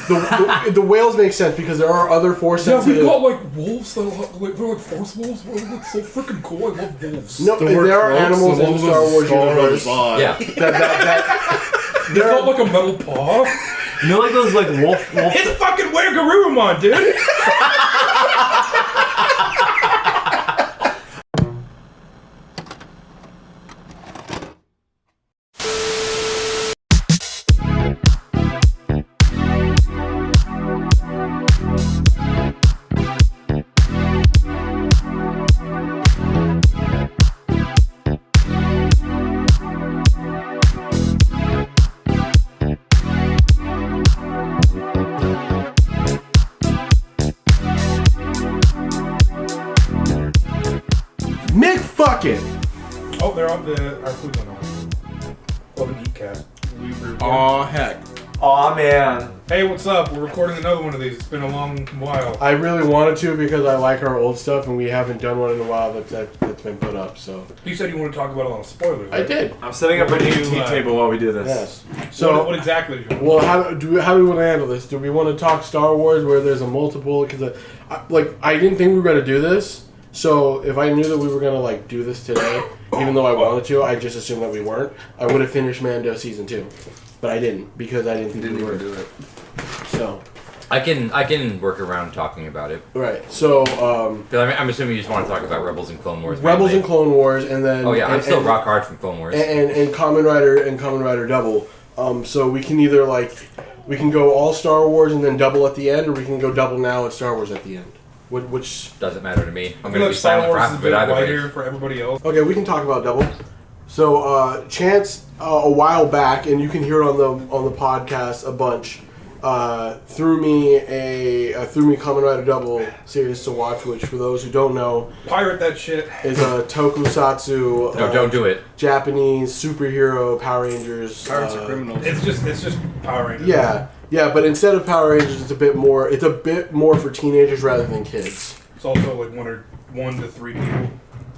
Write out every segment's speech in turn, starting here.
the whales make sense because there are other force sensitive. Yeah, we've got like wolves that are they're like force wolves. They're like so freaking cool. I love wolves. No, there are animals in the Star Wars universe. Yeah. They've got like a metal paw. You know, like those like wolf. It's fucking wear Garurumon, dude. Oh, they're on our food on. Love and Eat Cast. Aw, heck. Aw, man. Hey, what's up? We're recording another one of these. It's been a long while. I really wanted to because I like our old stuff and we haven't done one in a while that's been put up. So you said you want to talk about a lot of spoilers, right? I did. I'm setting up a new tea table while we do this. Yes. So what exactly? Do you well, how do we want to handle this? Do we want to talk Star Wars where there's a multiple? Because I didn't think we were going to do this. So if I knew that we were going to like do this today, even though I wanted to, I just assumed that we weren't. I would have finished Mando season 2, but I didn't because I didn't think we were. Do it. So I can work around talking about it. Right. So I'm assuming you just want to talk about Rebels and Clone Wars. Rebels mainly. and Clone Wars, and then I'm still rock hard from Clone Wars and Kamen Rider and Kamen Rider Double. So we can either we can go all Star Wars and then double at the end, or we can go double now and Star Wars at the end. Which doesn't matter to me. I'm I feel going to like be Star silent for Wars half is a of it bit either way. lighter for everybody else. Okay, we can talk about Double. So Chance a while back, and you can hear it on the podcast a bunch. Threw me Kamen Rider Double series to watch, which for those who don't know, pirate that shit, is a tokusatsu. No, don't do it. Japanese superhero Power Rangers. Pirates are criminals. It's just Power Rangers. Yeah, but instead of Power Rangers, it's a bit more for teenagers rather than kids. It's also like one to three people,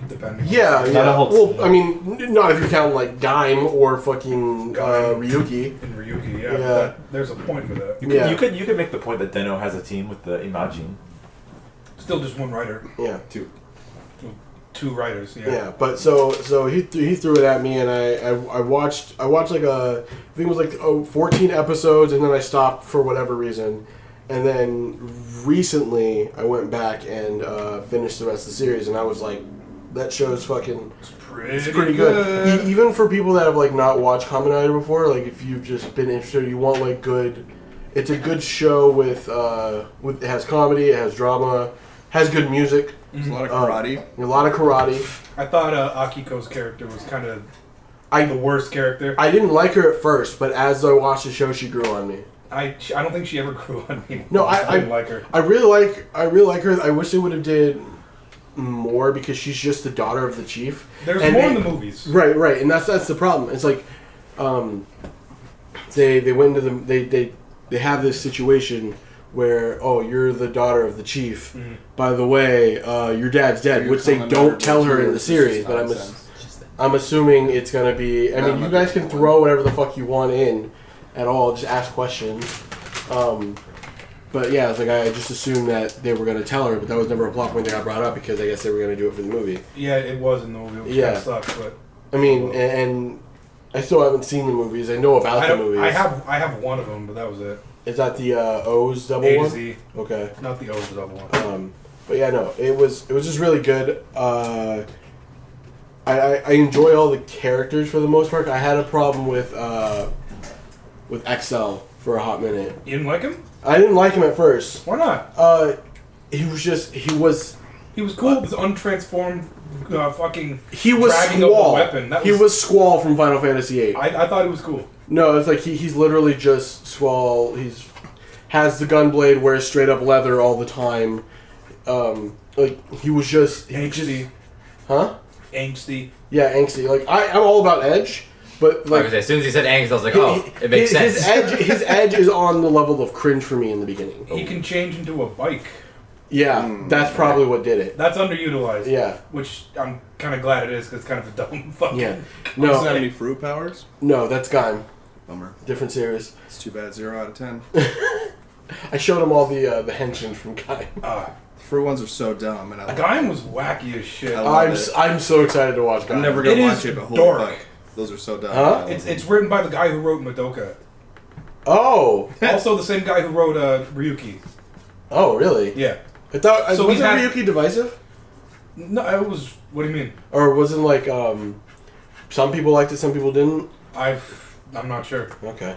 depending. Yeah. Not a whole well, team. I mean, not if you count like Gaim or fucking Ryuki. And Ryuki, yeah. There's a point for that. You could make the point that Denno has a team with the Imagine. Still just one writer. Yeah. Two writers, yeah. Yeah, but so he threw it at me, and I watched like I think it was like 14 episodes, and then I stopped for whatever reason, and then recently I went back and finished the rest of the series, and I was like, that show's fucking it's pretty good. Even for people that have like not watched Kamen Rider before, like if you've just been interested, you want like good. It's a good show with it has comedy, it has drama, has good music. There's a lot of karate. A lot of karate. I thought Akiko's character was kind of the worst character. I didn't like her at first, but as I watched the show, she grew on me. I don't think she ever grew on me. No, I didn't like her. I really like her. I wish they would have did more because she's just the daughter of the chief. There's more in the movies. Right, and that's the problem. It's like they went into they have this situation where, oh, you're the daughter of the chief. Mm-hmm. By the way, your dad's dead, which they don't tell her in the series, but I'm assuming it's going to be... I mean, you guys can throw whatever the fuck you want in at all, just ask questions. But yeah, it's like I just assumed that they were going to tell her, but that was never a plot point that got brought up because I guess they were going to do it for the movie. Yeah, it was in the movie, which kind of sucks, but... I mean, and I still haven't seen the movies. I know about the movies. I have one of them, but that was it. Is that the O's double A one? to Z. Okay. Not the O's double one. But yeah, no, it was just really good. I enjoy all the characters for the most part. I had a problem with XL for a hot minute. You didn't like him? I didn't like him at first. Why not? He was cool. This untransformed fucking. He was dragging Squall. Up the weapon. He was Squall from Final Fantasy VIII. I thought he was cool. No, it's like he's literally just Squall. Has the gunblade, wears straight up leather all the time. Like he was just angsty. Angsty. Yeah, angsty. Like I'm all about edge, but like as soon as he said angst, I was like, oh, it makes sense. His edge is on the level of cringe for me in the beginning. He can change into a bike. Yeah, that's probably what did it. That's underutilized. Yeah, which I'm kind of glad it is because it's kind of a dumb fucking. Yeah. No. Does that have any fruit powers? No, that's Gaim. Bummer. Different series. It's too bad. 0 out of 10. I showed him all the henchmen from Kai. Fruit ones are so dumb, and Gaim was wacky as shit. I'm so excited to watch Kai. I'm never gonna It watch is it, but holy dark. fuck, those are so dumb. Huh? It's written by the guy who wrote Madoka. Oh. Also the same guy who wrote Ryuki. Oh, really? Yeah. I thought So wasn't he had- Ryuki divisive, No, it was. What do you mean? or wasn't like some people liked it, some people didn't. I'm not sure. Okay.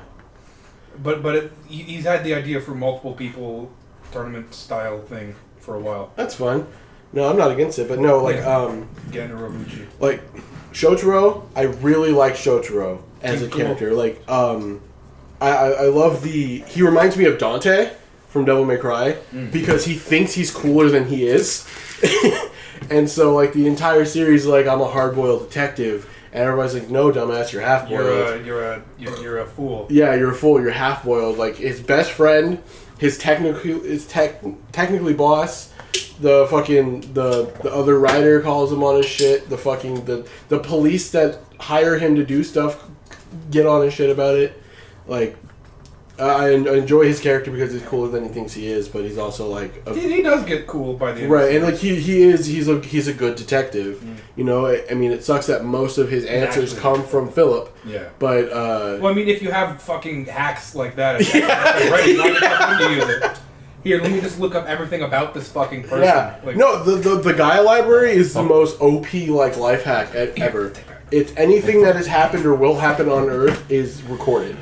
But he's had the idea for multiple people tournament style thing for a while. That's fun. No, I'm not against it, but no, like Gen Urobuchi. like Shotaro, I really like Shotaro as He's a cool. character. Like I love he reminds me of Dante from Devil May Cry because he thinks he's cooler than he is. And so like the entire series like I'm a hard-boiled detective and everybody's like, no, dumbass, you're half-boiled. You're a fool. Yeah, you're a fool. You're half boiled. Like his best friend, his technically boss, the fucking the other rider calls him on his shit. The fucking the police that hire him to do stuff get on his shit about it. Like I enjoy his character because he's cooler than he thinks he is, but he's also like He does get cool by the end. right, and like he's a good detective. You know, I mean, it sucks that most of his answers Naturally. come from Philip. Yeah. But Well, I mean, if you have fucking hacks like that, it's ready not to use it. Here, let me just look up everything about this fucking person. yeah, Like, no, the Gaia library is the most OP like life hack ever. It's anything that has happened or will happen on Earth is recorded,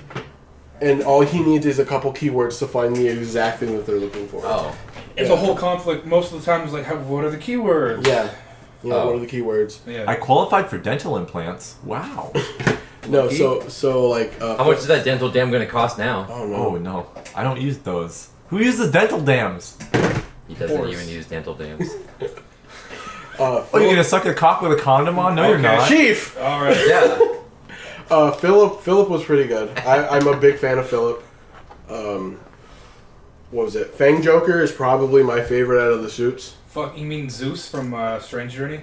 and all he needs is a couple keywords to find the exact thing that they're looking for. Oh. it's a whole conflict. Most of the time, is like, what are the keywords? Yeah. You know, Oh. what are the keywords? Yeah. I qualified for dental implants. Wow. No, so like. How much is that dental dam going to cost now? Oh no. Oh no, I don't use those. Who uses dental dams? He doesn't Horse. even use dental dams. Oh, you're gonna suck a cock with a condom on? No, you're Okay. not. Chief. All right. Yeah. Philip was pretty good. I'm a big fan of Philip. What was it? Fang Joker is probably my favorite out of the suits. Fuck, you mean Zeus from Strange Journey?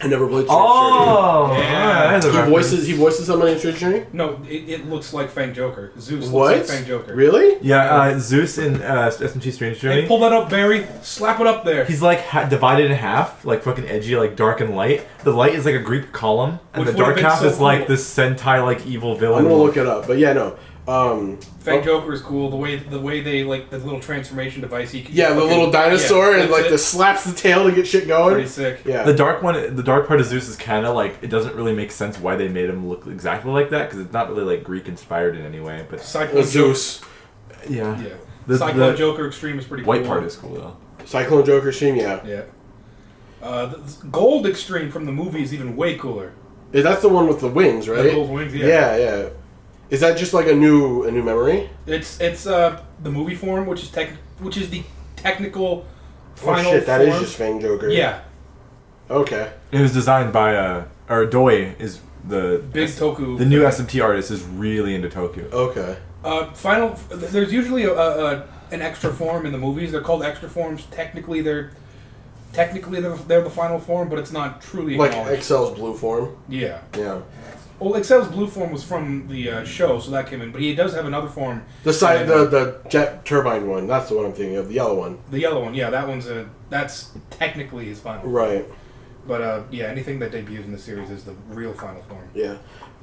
I never played Strange Oh, Yeah. yeah, that's a Journey. reference. He voices somebody in Strange Journey? No, it looks like Fang Joker. Zeus What? looks like Fang Joker. Really? Yeah, Zeus in SMT Strange Journey. Hey, pull that up, Barry. Slap it up there. He's like divided in half, like fucking edgy, like dark and light. The light is like a Greek column, and Which the would've dark been half so is like cool. this Sentai like evil villain. I'm gonna look it up. But yeah, no. Fang Joker is cool. The way they like the little transformation device. He can Yeah, the fucking- little dinosaur yeah, and like that's the it. slaps the tail to get shit going. Pretty sick. Yeah. The dark part of Zeus is kind of like it doesn't really make sense why they made him look exactly like that because it's not really like Greek inspired in any way. But Cyclone Zeus. yeah, Yeah. The- Cyclone the Joker Extreme is pretty white cool. part is cool though. Cyclone Joker Stream, yeah. Yeah. The Gold Extreme from the movie is even way cooler. That's the one with the wings, right? The gold wings, yeah. Yeah, yeah. Is that just like a new memory? It's the movie form, which is the technical final Oh shit, that form. is just Fang Joker. Yeah. Okay. It was designed by or Doi is the Big Toku. The new SMT artist is really into Tokyo. Okay. Final. There's usually an extra form in the movies. They're called extra forms. Technically, they're the final form, but it's not truly Like acknowledged. Excel's blue form. Yeah. Yeah. Well, Excel's blue form was from the show, so that came in. But he does have another form. The side, the jet turbine one. That's the one I'm thinking of. The yellow one. The yellow one, yeah, that's technically his final. Right. But yeah, anything that debuts in the series is the real final form. Yeah.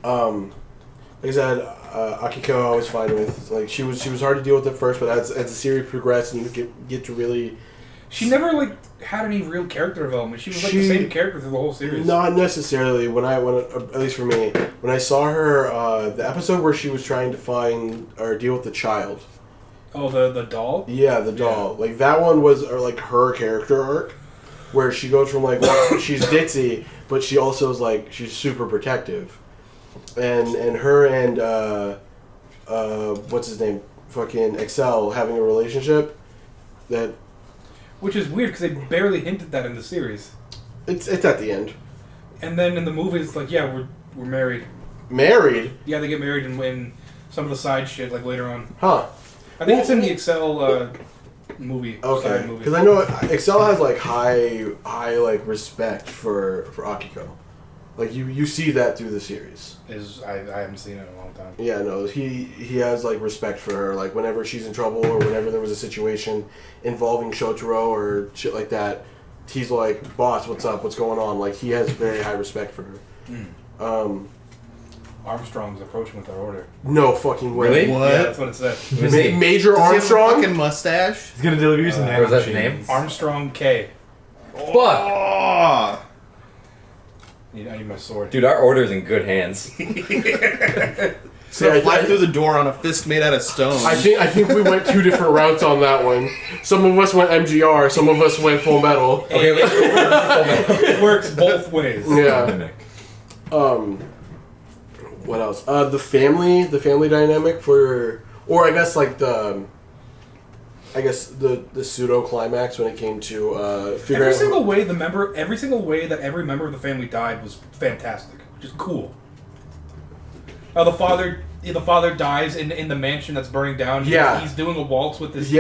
Like I said, Akiko I was fine with. Like she was hard to deal with at first, but as the series progressed and you get to really. She never had any real character development. She was the same character through the whole series. Not necessarily. When at least for me, when I saw her, the episode where she was trying to find or deal with the child. Oh, the doll? Yeah, the doll. Like that one was like her character arc, where she goes from like she's ditzy, but she also is like she's super protective, and her and what's his name, fucking Excel having a relationship, that. Which is weird because they barely hinted that in the series. It's at the end. And then in the movies, it's like, yeah, we're married. Married? Yeah, they get married in some of the side shit, like later on. Huh. I think it's in the Excel movie. Okay. Side movie. Because I know Excel has like high like respect for Akiko. Like you see that through the series. I haven't seen it in a long time. Yeah, no, he has like respect for her. Like whenever she's in trouble or whenever there was a situation involving Shotaro or shit like that, he's like, "Boss, what's up? What's going on?" Like he has very high respect for her. Armstrong's approaching with our order. No fucking way. Really? What? Yeah, that's what it said. Who's he? Major Does he have a Armstrong. fucking mustache? He's gonna deliver you some was that the nanomachines. name? Armstrong K. Fuck! Oh. I need my sword. Dude, our order's in good hands. So fly through the door on a fist made out of stone. I think we went two different routes on that one. Some of us went MGR, some of us went Full Metal. Okay, wait. It works both ways. Yeah. Mimic. What else? The family dynamic for, or I guess like the pseudo climax when it came to figuring Every out single way that every member of the family died was fantastic. Just cool. The father dies in the mansion that's burning down. Yeah. He's doing a waltz with his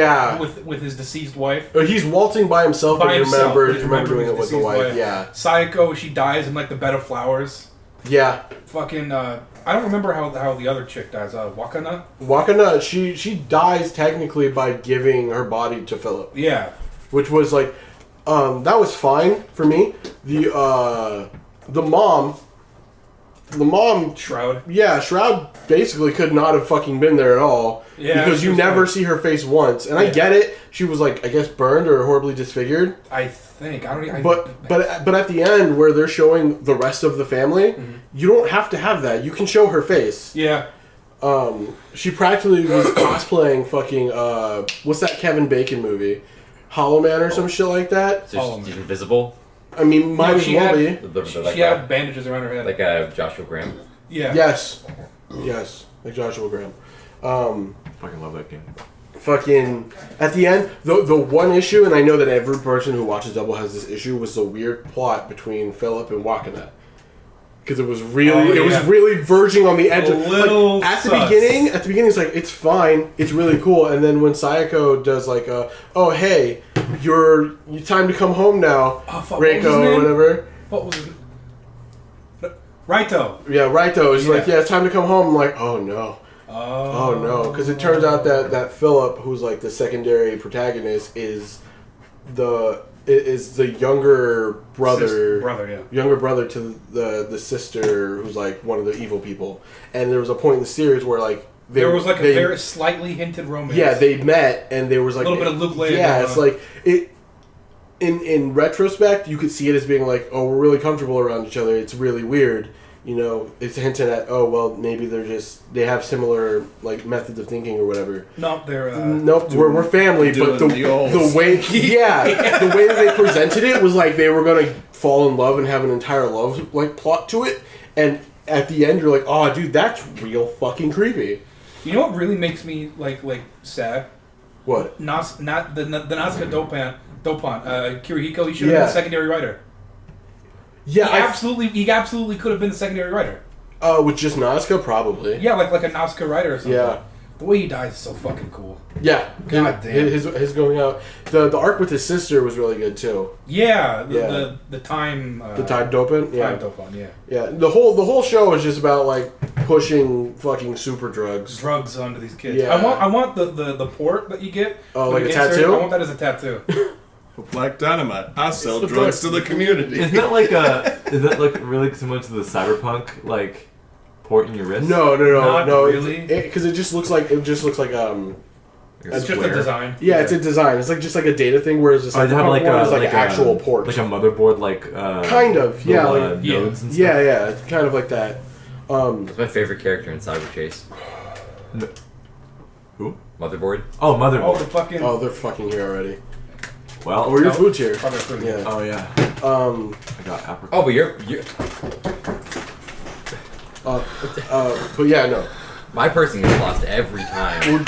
with his deceased wife. He's waltzing by himself, By but himself, remember but he's doing remembering it with his the deceased wife. wife. Yeah, Sayako, she dies in like the bed of flowers. yeah. Fucking I don't remember how the other chick dies. Wakana. Wakana, she dies technically by giving her body to Philip, Yeah. which was like, that was fine for me. The mom. Shroud. Yeah, Shroud basically could not have fucking been there at all. Yeah, because she you was never fine. see her face once. And I Yeah. get it. She was like, I guess burned or horribly disfigured. I think I don't. But at the end where they're showing the rest of the family, you don't have to have that. You can show her face. Yeah. She practically was cosplaying fucking what's that Kevin Bacon movie? Hollow Man or some shit like that. So she's invisible. I mean, might as she well had- be. Like She had bandages around her head. like Joshua Graham. Yeah. Yes, like Joshua Graham. Fucking love that game. Fucking at the end, the one issue, and I know that every person who watches Double has this issue, was the weird plot between Philip and Wakana. Because it was really, it was really verging on the edge. A little like, at the sus. beginning, it's like it's fine, it's really cool, and then when Sayako does like, oh hey, you time to come home now, Oh, fuck, what was his Reiko or name? whatever. What was it? Raito. Yeah, Raito is like, Yeah. yeah, it's time to come home. I'm like, oh no. Oh no, because it turns out that Philip, who's like the secondary protagonist, is the younger brother, younger brother to the sister who's like one of the evil people. And there was a point in the series where like There was like a very slightly hinted romance. Yeah, they met and there was like a little bit of Luke Leia. Yeah, it's like it. In retrospect, you could see it as being like, oh, we're really comfortable around each other. It's really weird. You know, it's hinted at, oh, well, maybe they have similar, like, methods of thinking or whatever. Nope, they're, Nope, we're family, but the way, the way that they presented it was like they were going to fall in love and have an entire love, like, plot to it. And at the end, you're like, oh, dude, that's real fucking creepy. You know what really makes me, like sad? What? The Nazca Dopant, Kirihiko, he should have been a secondary writer. Yeah, he absolutely could have been the secondary writer. With just Nazca, probably. Yeah, like a Nazca writer or something. Yeah. The way he dies is so fucking cool. Yeah. God damn. His going out. The arc with his sister was really good too. Yeah, the time. The time dopant. Yeah. Time dopant. Yeah. Yeah. The whole show is just about like pushing fucking super drugs. Drugs onto these kids. Yeah. I want the port that you get. Oh, like a insert. tattoo? I want that as a tattoo. Black Dynamite. I sell drugs to the community. Is that like really similar to the Cyberpunk like port in your wrist? No. Not really. Because it just looks like It's just a design. Yeah, it's a design. It's like just like a data thing, whereas it's I have like an actual port. like a motherboard, like kind of, yeah, like nodes and stuff. yeah, it's kind of like that. That's my favorite character in Cyber Chase. No. Who? Motherboard. Oh, motherboard. Oh, they're fucking here already. Well, or your food's here. Yeah. Oh yeah. I got apricot. Oh, but you're. But yeah, no. My person gets lost every time.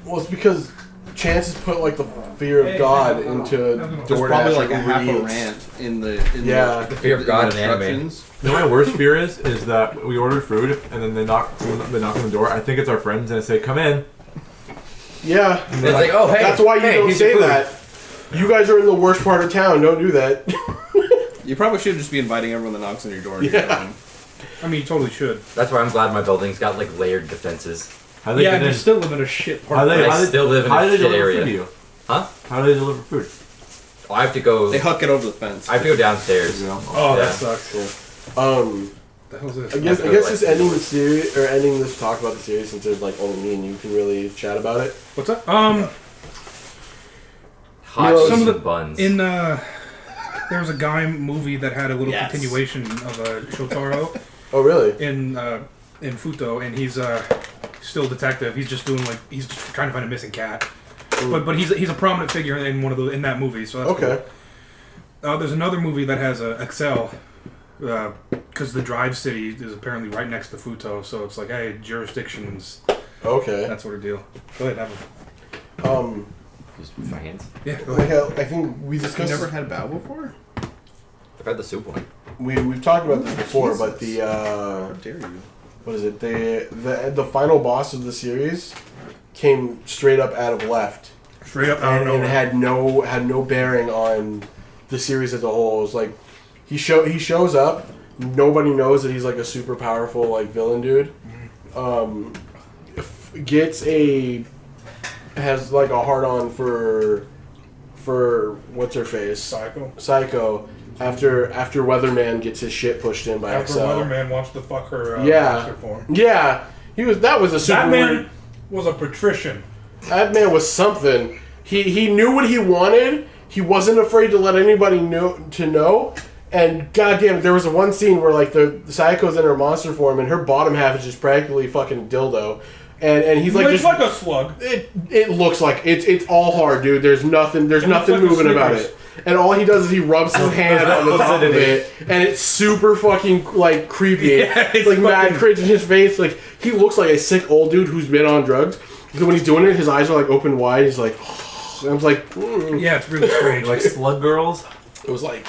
Well, it's because Chance has put like the fear of God into There's DoorDash probably like a half a reads. rant in the The fear of God in anime. instructions. You know what my worst fear is that we ordered food and then they knock on the door. I think it's our friends and they say, "Come in." Yeah. And it's like, oh hey. That's why you hey, don't here's say your food. that. You guys are in the worst part of town. Don't do that. You probably should just be inviting everyone that knocks on your door. Yeah. I mean, you totally should. That's why I'm glad my building's got like layered defenses. How do they Yeah, get and you in? still live in a shit part. How do they, I how do still live in how a do they shit deliver area. food to you? Huh? How do they deliver food? Oh, I have to go. They huck it over the fence. I have to go downstairs. Oh, Yeah. that sucks. Um, The hell's this? I guess just ending the series or ending this talk about the series since there's like only me and you can really chat about it. What's up? Hot No, cheese some of and the- buns. There was a guy movie that had a little Yes. continuation of Shotaro Oh really? in Futo, and he's still a detective. He's just he's just trying to find a missing cat. But he's a prominent figure in that movie. So that's Okay. cool. There's another movie that has Excel, because the Drive City is apparently right next to Futo, so it's like, hey, jurisdictions, Okay. that sort of deal. Go ahead, have a... Just with my hands. Yeah, go Like ahead. I think we You discussed. never had bao before? I've had the soup one. We've talked about this before, Jesus. but the How dare you? what is it? The final boss of the series came straight up out of left, Straight up, I don't and know. it had no bearing on the series as a whole. It was like he shows up, nobody knows that he's like a super powerful like villain dude. Has like a hard on for what's her face Psycho after Weatherman gets his shit pushed in by After Excel. Weatherman wants to fuck her Yeah. monster form. Yeah, that was a super That man weird. was a patrician. That man was something. He knew what he wanted. He wasn't afraid to let anybody know. And goddamn, there was one scene where like the Psycho's in her monster form and her bottom half is just practically fucking dildo. And he's like It's just, like a slug. it looks like it's all hard, dude. There's nothing looks like moving a about Snickers. it. And all he does is he rubs his hand on the top of it, and it's super fucking like creepy. Yeah, it's like mad fucking- cringe in his face. Like he looks like a sick old dude who's been on drugs. So when he's doing it, his eyes are like open wide. He's like, and I was like, Yeah, it's really strange. Like slug girls? it was like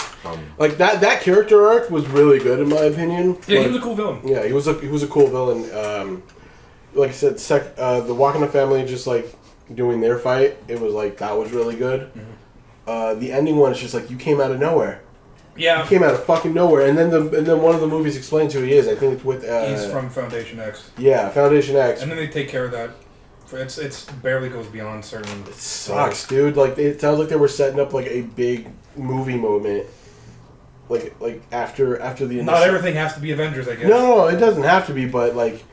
that character arc was really good in my opinion. Yeah, he But- was a cool villain. yeah, he was a cool villain. Like I said, the Wakanda family just like doing their fight. It was like that was really good. The ending one is just like you came out of nowhere. Yeah, He came out of fucking nowhere, and then one of the movies explains who he is. I think it's with he's from Foundation X. yeah, Foundation X. And then they take care of that. It's barely goes beyond certain. It sucks, dude. Like it sounds like they were setting up like a big movie moment. Like after the initial. Not everything has to be Avengers, I guess. No, it doesn't have to be, but like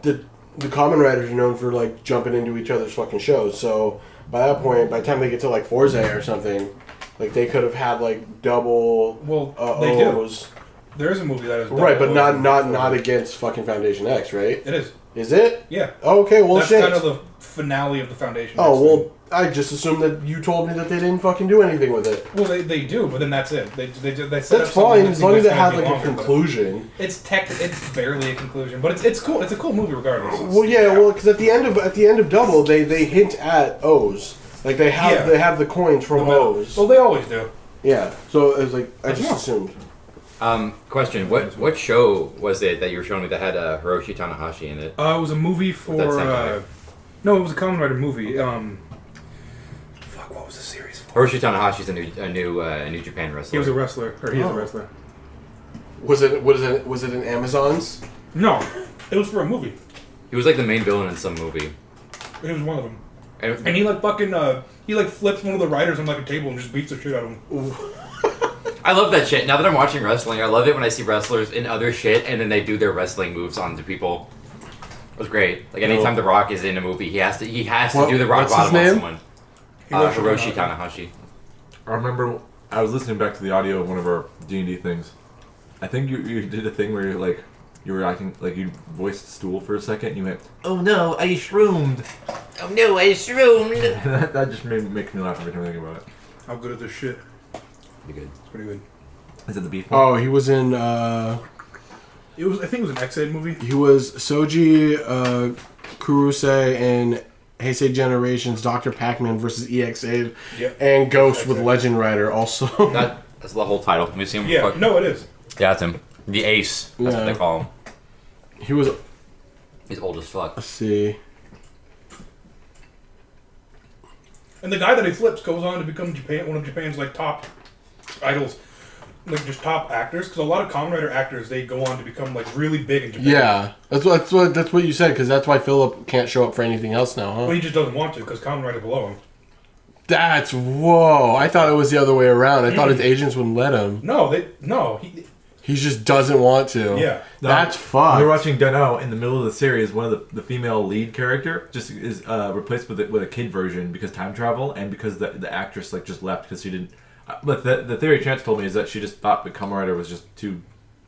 the Kamen Riders are known for like jumping into each other's fucking shows. So by that point, by the time they get to like Forza or something, like they could have had like double Well, they do. O's. There is a movie that is Right, but double not against fucking Foundation X, right? It is. Is it? Yeah. Okay, well That's shit. kind of the finale of the Foundation. Oh X well, I just assumed that you told me that they didn't fucking do anything with it. thing. Well, they do, but then that's it. They set That's up something fine that as long as seems it like has it's like gonna a be longer, but conclusion. It's barely a conclusion, but it's cool. It's a cool movie regardless. Well, yeah, well, because at the end of Double, they hint at O's. Like they have the coins from O's. Well, they always do. Yeah, so it was like I just Yeah. assumed. Question: What show was it that you were showing me that had Hiroshi Tanahashi in it? It was a movie for. That Sentai? No, it was a Kamen Rider movie. Fuck, what was the series for? Hiroshi Tanahashi's a new Japan wrestler. He was a wrestler, or he is a wrestler. Was it in Amazon's? No, it was for a movie. He was like the main villain in some movie. It was one of them. And And he like fucking he like flips one of the riders on like a table and just beats the shit out of him. I love that shit. Now that I'm watching wrestling, I love it when I see wrestlers in other shit and then they do their wrestling moves onto people. It was great. Like anytime The Rock is in a movie, he has to do the rock What's his bottom on name? someone. Hiroshi Hiroshi Tanahashi. I remember I was listening back to the audio of one of our D&D things. I think you did a thing where you were acting like you voiced stool for a second and you went, "Oh no, I shroomed." Oh no, I shroomed. that just makes me laugh every time I think about it. How good is this shit? Pretty good. It's pretty good. Is it the beef one? Oh, he was in. It was. I think it was an X-Aid movie. He was Soji Kurose in Heisei Generations, Dr. Pac-Man versus EX8, Yep. and Ghost with X-Aid. Legend Rider also. That's the whole title. Let me see him. Yeah. No, it is. Yeah, that's him. The Ace. That's what Yeah. they call him. He was. He's old as fuck. Let's see. And the guy that he flips goes on to become one of Japan's like top idols. like just top actors, because a lot of Kamen Rider actors, they go on to become like really big in Japan. Yeah, that's what you said, because that's why Philip can't show up for anything else now, huh? Well, he just doesn't want to, because Kamen Rider below him. Whoa! I thought it was the other way around. I thought his agents wouldn't let him. He just doesn't want to. Yeah. That's fucked. We were watching Dano in the middle of the series. One of the female lead character just is replaced with a kid version because time travel and because the actress like just left because she didn't. But the theory Chance told me is that she just thought the Kamen Rider was just too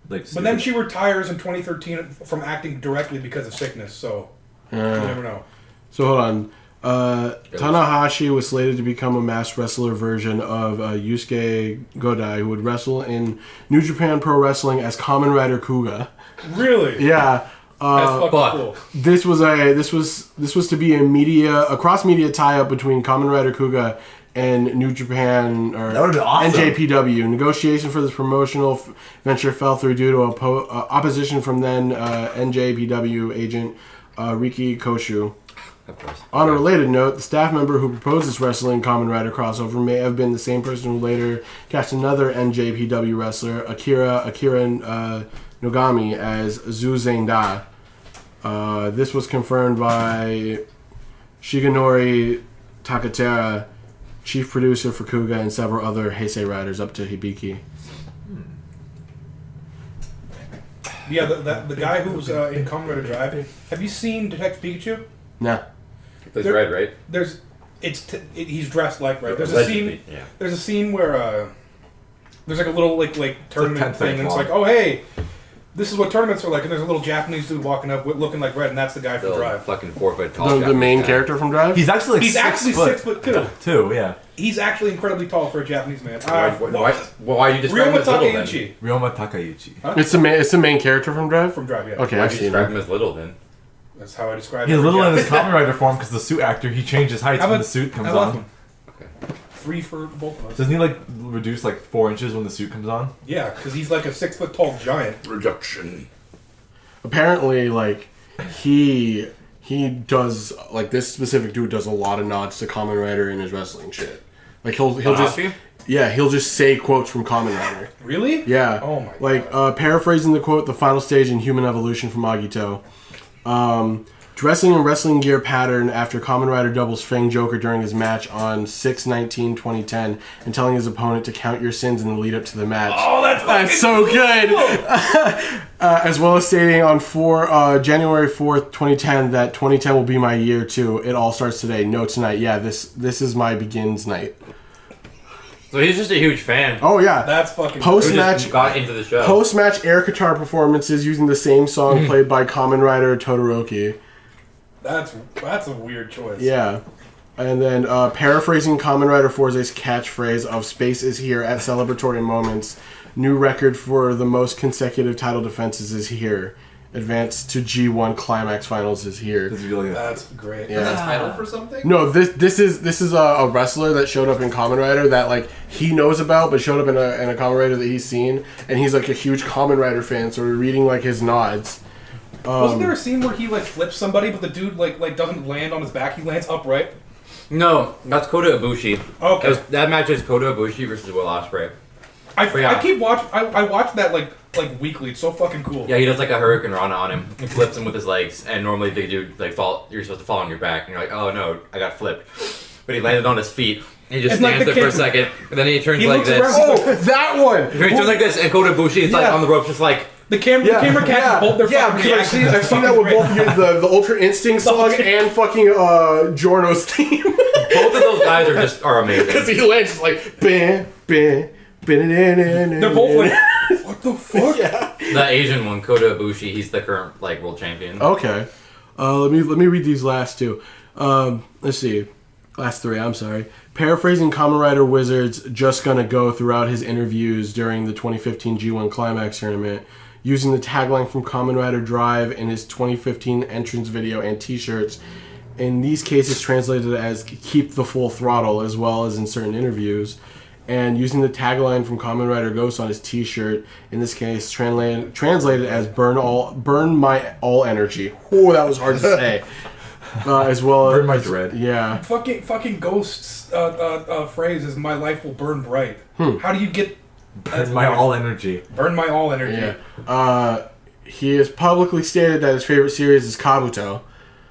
like. But then she retires in 2013 from acting directly because of sickness. So you never know. So hold on. Tanahashi was slated to become a masked wrestler version of Yusuke Godai, who would wrestle in New Japan Pro Wrestling as Kamen Rider Kuga. Really? Yeah. That's fucking cool. This was to be a cross media tie up between Kamen Rider Kuga and New Japan or That would've been awesome. NJPW. Negotiation for this promotional venture fell through due to opposition from then NJPW agent Riki Koshu. Of course. On a related note, the staff member who proposed this wrestling Kamen Rider crossover may have been the same person who later cast another NJPW wrestler, Akira Nogami, as Zu Zenda. This was confirmed by Shigenori Takatera, chief producer for Kuga, and several other Heisei riders up to Hibiki. Yeah, the guy who was in Kamen Rider Drive. Have you seen Detective Pikachu? Nah. There's red, right? He's dressed like Red. There's a scene. Yeah. There's a scene where there's like a little like tournament thing, and it's long. like, oh hey, this is what tournaments are like, and there's a little Japanese dude walking up looking like Red, and that's the guy from The Drive. fucking 4 foot tall. The main character from Drive? He's actually like He's actually 6 foot two. Two, yeah. He's actually incredibly tall for a Japanese man. Why are you describing him as little then? Takeuchi Ryoma Takeuchi. Huh? It's the main character from Drive? from Drive. Yeah. Okay, Why'd I've you seen describe him. him as little then? That's how I describe He's it. little in his Kamen Rider form because the suit actor he changes heights How when about the suit comes I love on. him. Okay. 3 for both of us. Doesn't he like reduce like 4 inches when the suit comes on? Yeah, because he's like a 6 foot tall giant. Reduction. Apparently, like, he does, like, this specific dude does a lot of nods to Kamen Rider in his wrestling shit. Like, he'll just... Tanahashi? Yeah, he'll just say quotes from Kamen Rider. Really? Yeah. Oh my Like, God. paraphrasing the quote, the final stage in human evolution from Agito. Dressing in wrestling gear pattern after Kamen Rider doubles Fang Joker during his match on 6/19/2010 and telling his opponent to count your sins in the lead up to the match. Oh, that's so good! As well as stating on January 4th, 2010 that 2010 will be my year too. It all starts today. No, tonight. Yeah, this is my begins night. So he's just a huge fan. Oh yeah. That's fucking Who just Post-match got into the show. Post-match air guitar performances using the same song played by Kamen Rider Todoroki. That's a weird choice. Yeah. And then paraphrasing Kamen Rider Forze's catchphrase of "Space is here at celebratory moments. New record for the most consecutive title defenses is here. Advance to G1 Climax Finals is here." Does he do like that? That's great. Yeah. That's a title for something? No, this is a wrestler that showed up in Kamen Rider that like he knows about, but showed up in a Kamen Rider that he's seen, and he's like a huge Kamen Rider fan, so we're reading like his nods. Wasn't there a scene where he like flips somebody, but the dude like doesn't land on his back? He lands upright. No, that's Kota Ibushi. Okay. That match is Kota Ibushi versus Will Ospreay. I keep watching. I watch that like weekly. It's so fucking cool. Yeah, he does like a Hurricane Rana on him. He flips him with his legs, and normally they do like fall. You're supposed to fall on your back, and you're like, oh no, I got flipped. But he landed on his feet. And he just It's like stands the there for a kid- second, and then he turns He like looks this. around. Oh, that one! He turns like this, and Kota Ibushi is like Yeah. on the ropes, just like. The camera catches both their fucking because reactions. I've seen that with both the Ultra Instinct song and fucking Jorno's theme. Both of those guys are Because amazing. he lands like bam, bam, They're both like, what the fuck? Yeah. The Asian one, Kota Ibushi, he's the current like world champion. Okay. Let me read these last two. Let's see. Last three, I'm sorry. Paraphrasing Kamen Rider Wizard's Just Gonna Go throughout his interviews during the 2015 G1 Climax tournament, using the tagline from Kamen Rider Drive in his 2015 entrance video and t-shirts. In these cases translated as "Keep the Full Throttle," as well as in certain interviews. And using the tagline from Kamen Rider Ghost on his t-shirt, in this case translated as burn my all energy. Oh, that was hard to say. As well as Burn my dread. Yeah. Fucking Ghost's phrase is "My life will burn bright." How do you get Burn my all energy. Burn my all energy. Yeah. He has publicly stated that his favorite series is Kabuto.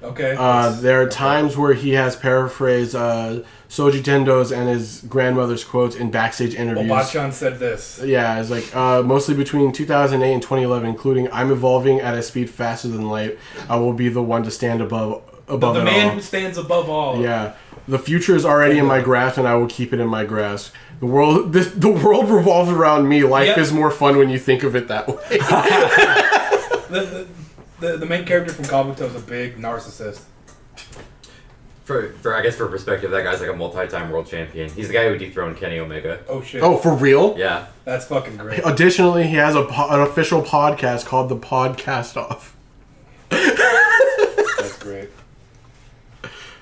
Okay. There are times where he has paraphrased Soji Tendo's and his grandmother's quotes in backstage interviews. Obachan said this. Yeah, it's like mostly between 2008 and 2011, including "I'm evolving at a speed faster than light. I will be the one to stand above The it man all." who stands above all. Yeah, the future is already in my grasp, and I will keep it in my grasp. The world revolves around me. Life Yep. is more fun when you think of it that way. The main character from Kabuto is a big narcissist. For I guess for perspective, that guy's like a multi-time world champion. He's the guy who dethroned Kenny Omega. Oh shit. Oh, for real? Yeah. That's fucking great. Additionally, he has an official podcast called The Podcast Off. That's great.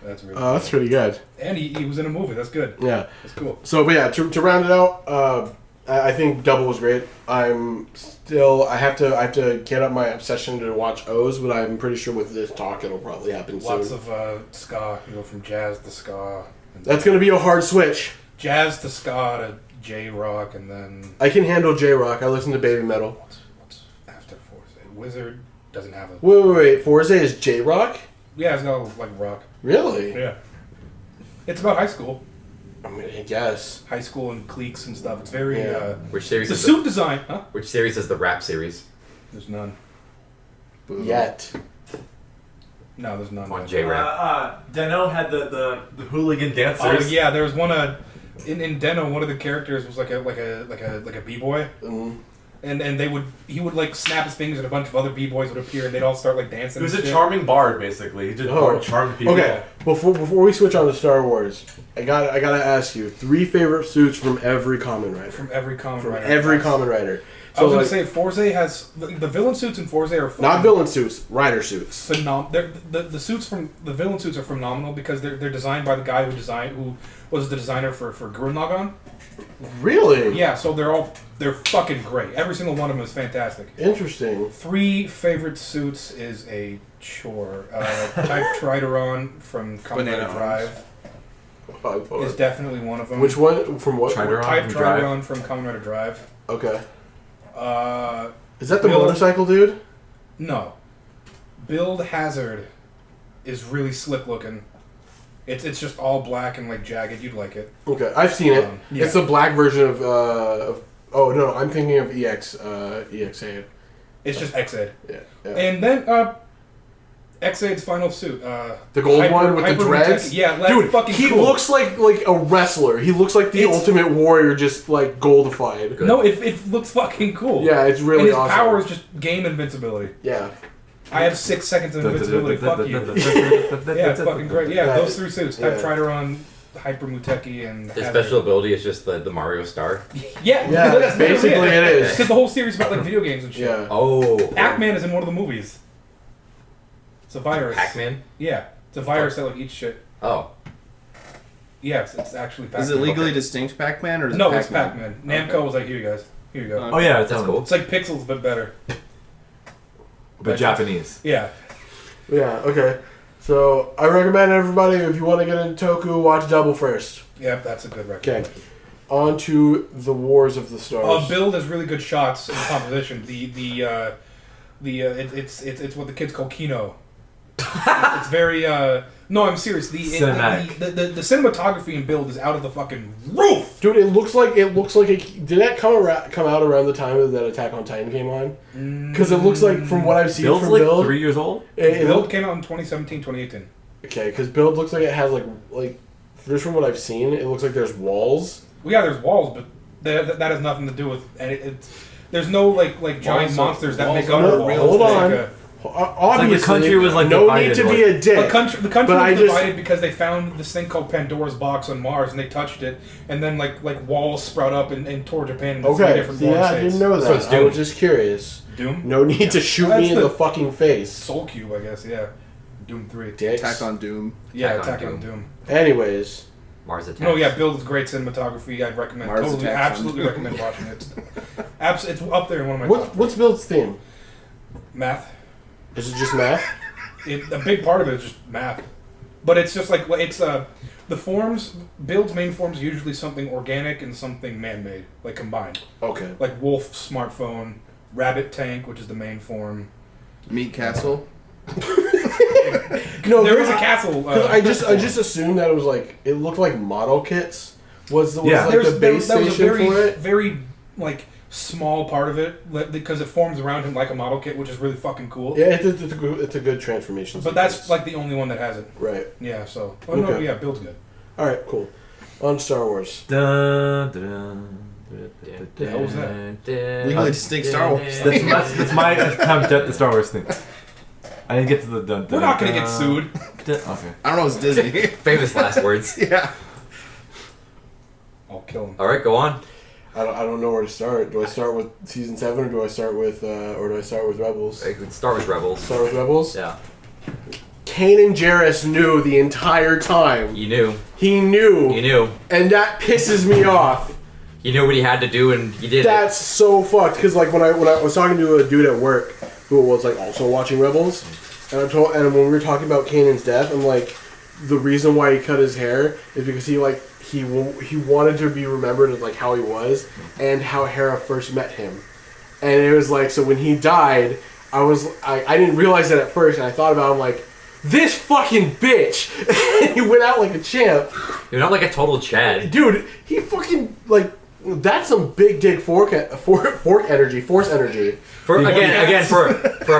That's really That's pretty good. And he was in a movie. That's good. Yeah. That's cool. So, but yeah, to round it out, I think Double was great. I have to get up my obsession to watch O's, but I'm pretty sure with this talk it'll probably happen Lots soon. of ska. You go from jazz to ska. And That's gonna be a hard switch. jazz to ska to J-rock, and then I can handle J-Rock. I listen to baby metal. what's after Forza? Wizard doesn't have a. Wait. Forza is J-Rock? Yeah, it's got like rock. Really? Yeah. It's about high school. I mean, I guess. High school and cliques and stuff. It's very Yeah. Which series the is suit design, huh? Which series is the rap series? There's none. Yet. No, there's none. On J-Rap. Deno had the hooligan dancers. Oh yeah, there was one in Deno. One of the characters was like a b-boy, Mm. and he would like snap his fingers and a bunch of other b-boys would appear and they'd all start like dancing. He was and a shit. charming bard, basically. He just charmed people. Okay, before we switch on to Star Wars, I gotta ask you 3 favorite suits from every Kamen Rider. from every Kamen From Rider. every That's- Kamen Rider. I was So gonna like, say Forza has the villain suits in Forza are fucking not villain suits, rider suits. The suits from the villain suits are phenomenal because they're designed by the guy who was the designer for Gurren Lagann. Really? Yeah, so they're fucking great. Every single one of them is fantastic. Interesting. 3 favorite suits is a chore. Type Trideron from Kamen Banana Rider Drive is definitely one of them. Which one? From what? Trideron? Type From Drive? Trideron from Kamen Rider Drive. Okay. Uh, Is that the Bill- motorcycle dude? no. Build Hazard is really slick looking. It's just all black and like jagged. You'd like it. Okay, I've seen it. Yeah. It's the black version of oh no, I'm thinking of EXA. It's just X-Ed. Yeah. And then X-Aid's final suit. The gold one with the Hyper dreads? Muteki. Yeah, that's Dude, fucking he cool. looks like a wrestler. He looks like the It's- ultimate warrior, just like goldified. No, it looks fucking cool. Yeah, it's really and his awesome. power is just game invincibility. Yeah. I have 6 seconds of invincibility. Fuck you. Yeah, it's fucking great. Yeah, Yeah. those 3 suits. Type Yeah. Trideron, Hyper Muteki, and His Hazard. special ability is just the Mario Star. Yeah, Yeah, that's basically it is. Because the whole series is about like video games and shit. Yeah. Oh. Pac-Man is in one of the movies. It's a virus. Pac-Man? Yeah, it's a virus that like eats shit. Oh. Yeah, it's actually Pac-Man. Is it legally distinct Pac-Man or is No, it it's Pac-Man. Namco was like, here you guys. Here you go. Okay. Oh yeah, That's cool. It's like Pixels, but better. But Japanese. Yeah. Yeah, okay. So I recommend everybody, if you want to get into Toku, watch Double first. Yep, that's a good record. Okay. On to the Wars of the Stars. Build has really good shots in composition. It's what the kids call kino. It's very no, I'm serious. Cinematic. The cinematography in Build is out of the fucking roof. Dude, it looks like did that come out around the time that Attack on Titan came on? Because it looks like, from what I've seen Bill's from like Build, 3 years old. Build came out in 2017, 2018. Okay, because Build looks like it has like just from what I've seen, it looks like there's walls. Well, yeah, there's walls, but that has nothing to do with there's no like giant Walls monsters that walls make are up the real. walls. Hold on. Like, Obviously, the country was, like, no divided, need to like- be a dick. the country But I was just- divided because they found this thing called Pandora's box on Mars and they touched it, and then like walls sprout up and toward Japan into 3 Okay, different yeah, warring I states. didn't know So it's that. I Doom. was just curious. Doom? No need to shoot That's me in the- the fucking face. Soul Cube, I guess. Yeah, Doom 3. Dicks. Attack on Doom. Yeah, Attack on Attack on Doom. Anyways, Mars Attacks. No, yeah, Build is great cinematography. I'd recommend. Mars Totally, Attacks on absolutely Doom. recommend watching it. It's up there in one of my top. what's Build's theme? Math. Is it just math? A big part of it is just math, but it's just like it's The forms, Build's main forms are usually something organic and something man-made, like combined. Okay. Like wolf smartphone, rabbit tank, which is the main form. Meat castle. No, There is a castle. I just assumed that it was like it looked like model kits was like the base that was a station for it. very like small part of it because it forms around him like a model kit, which is really fucking cool. Yeah, it's a good transformation. But that's like the only one that has it. right. Yeah. So. Oh Okay. no. Yeah. Build's good. All right, cool. On Star Wars. Dun, dun, dun, The hell was that? Legally distinct Star Wars. That's my attempt at the Star Wars thing. I didn't get to the dun. We're not gonna get sued. Okay. I don't know. It's Disney. Famous last words. Yeah. I'll kill him. All right, go on. I don't know where to start. Do I start with season 7 or do I start with Rebels? I could start with Rebels. Start with Rebels. Yeah, Kanan Jarrus knew the entire time. you knew. He knew. You knew. And that pisses me off. You knew what he had to do, and you did That's so fucked. Because like when I was talking to a dude at work who was like also watching Rebels, and when we were talking about Kanan's death, I'm like, the reason why he cut his hair is because he wanted to be remembered as like how he was and how Hera first met him, and it was like so when he died, I didn't realize that at first, and I thought about it, I'm like, this fucking bitch. And he went out like a champ. it. You're not like a total Chad. Dude, he fucking, like, that's some big dick force energy. For a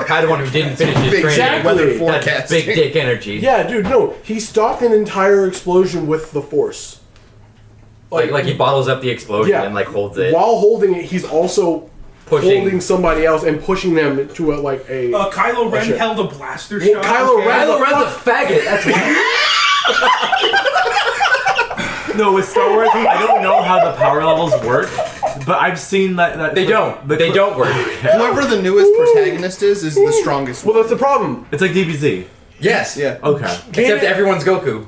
Padawan who didn't finish his training, Exactly. Weather that's forecasting. big dick energy. Yeah, dude, no. He stopped an entire explosion with the force. Like he bottles up the explosion Yeah. and like holds it, While holding it, he's also pushing. holding somebody else and pushing them to a... Kylo Ren shit. held a blaster Well, shot. Kylo Ren- Kylo Ren's a faggot. That's why. No, with Star Wars, I don't know how the power levels work, but I've seen that They don't. They don't work. Whoever the newest protagonist is the strongest Well, one. that's the problem. It's like DBZ. Yes. Yeah. Okay. Except everyone's Goku.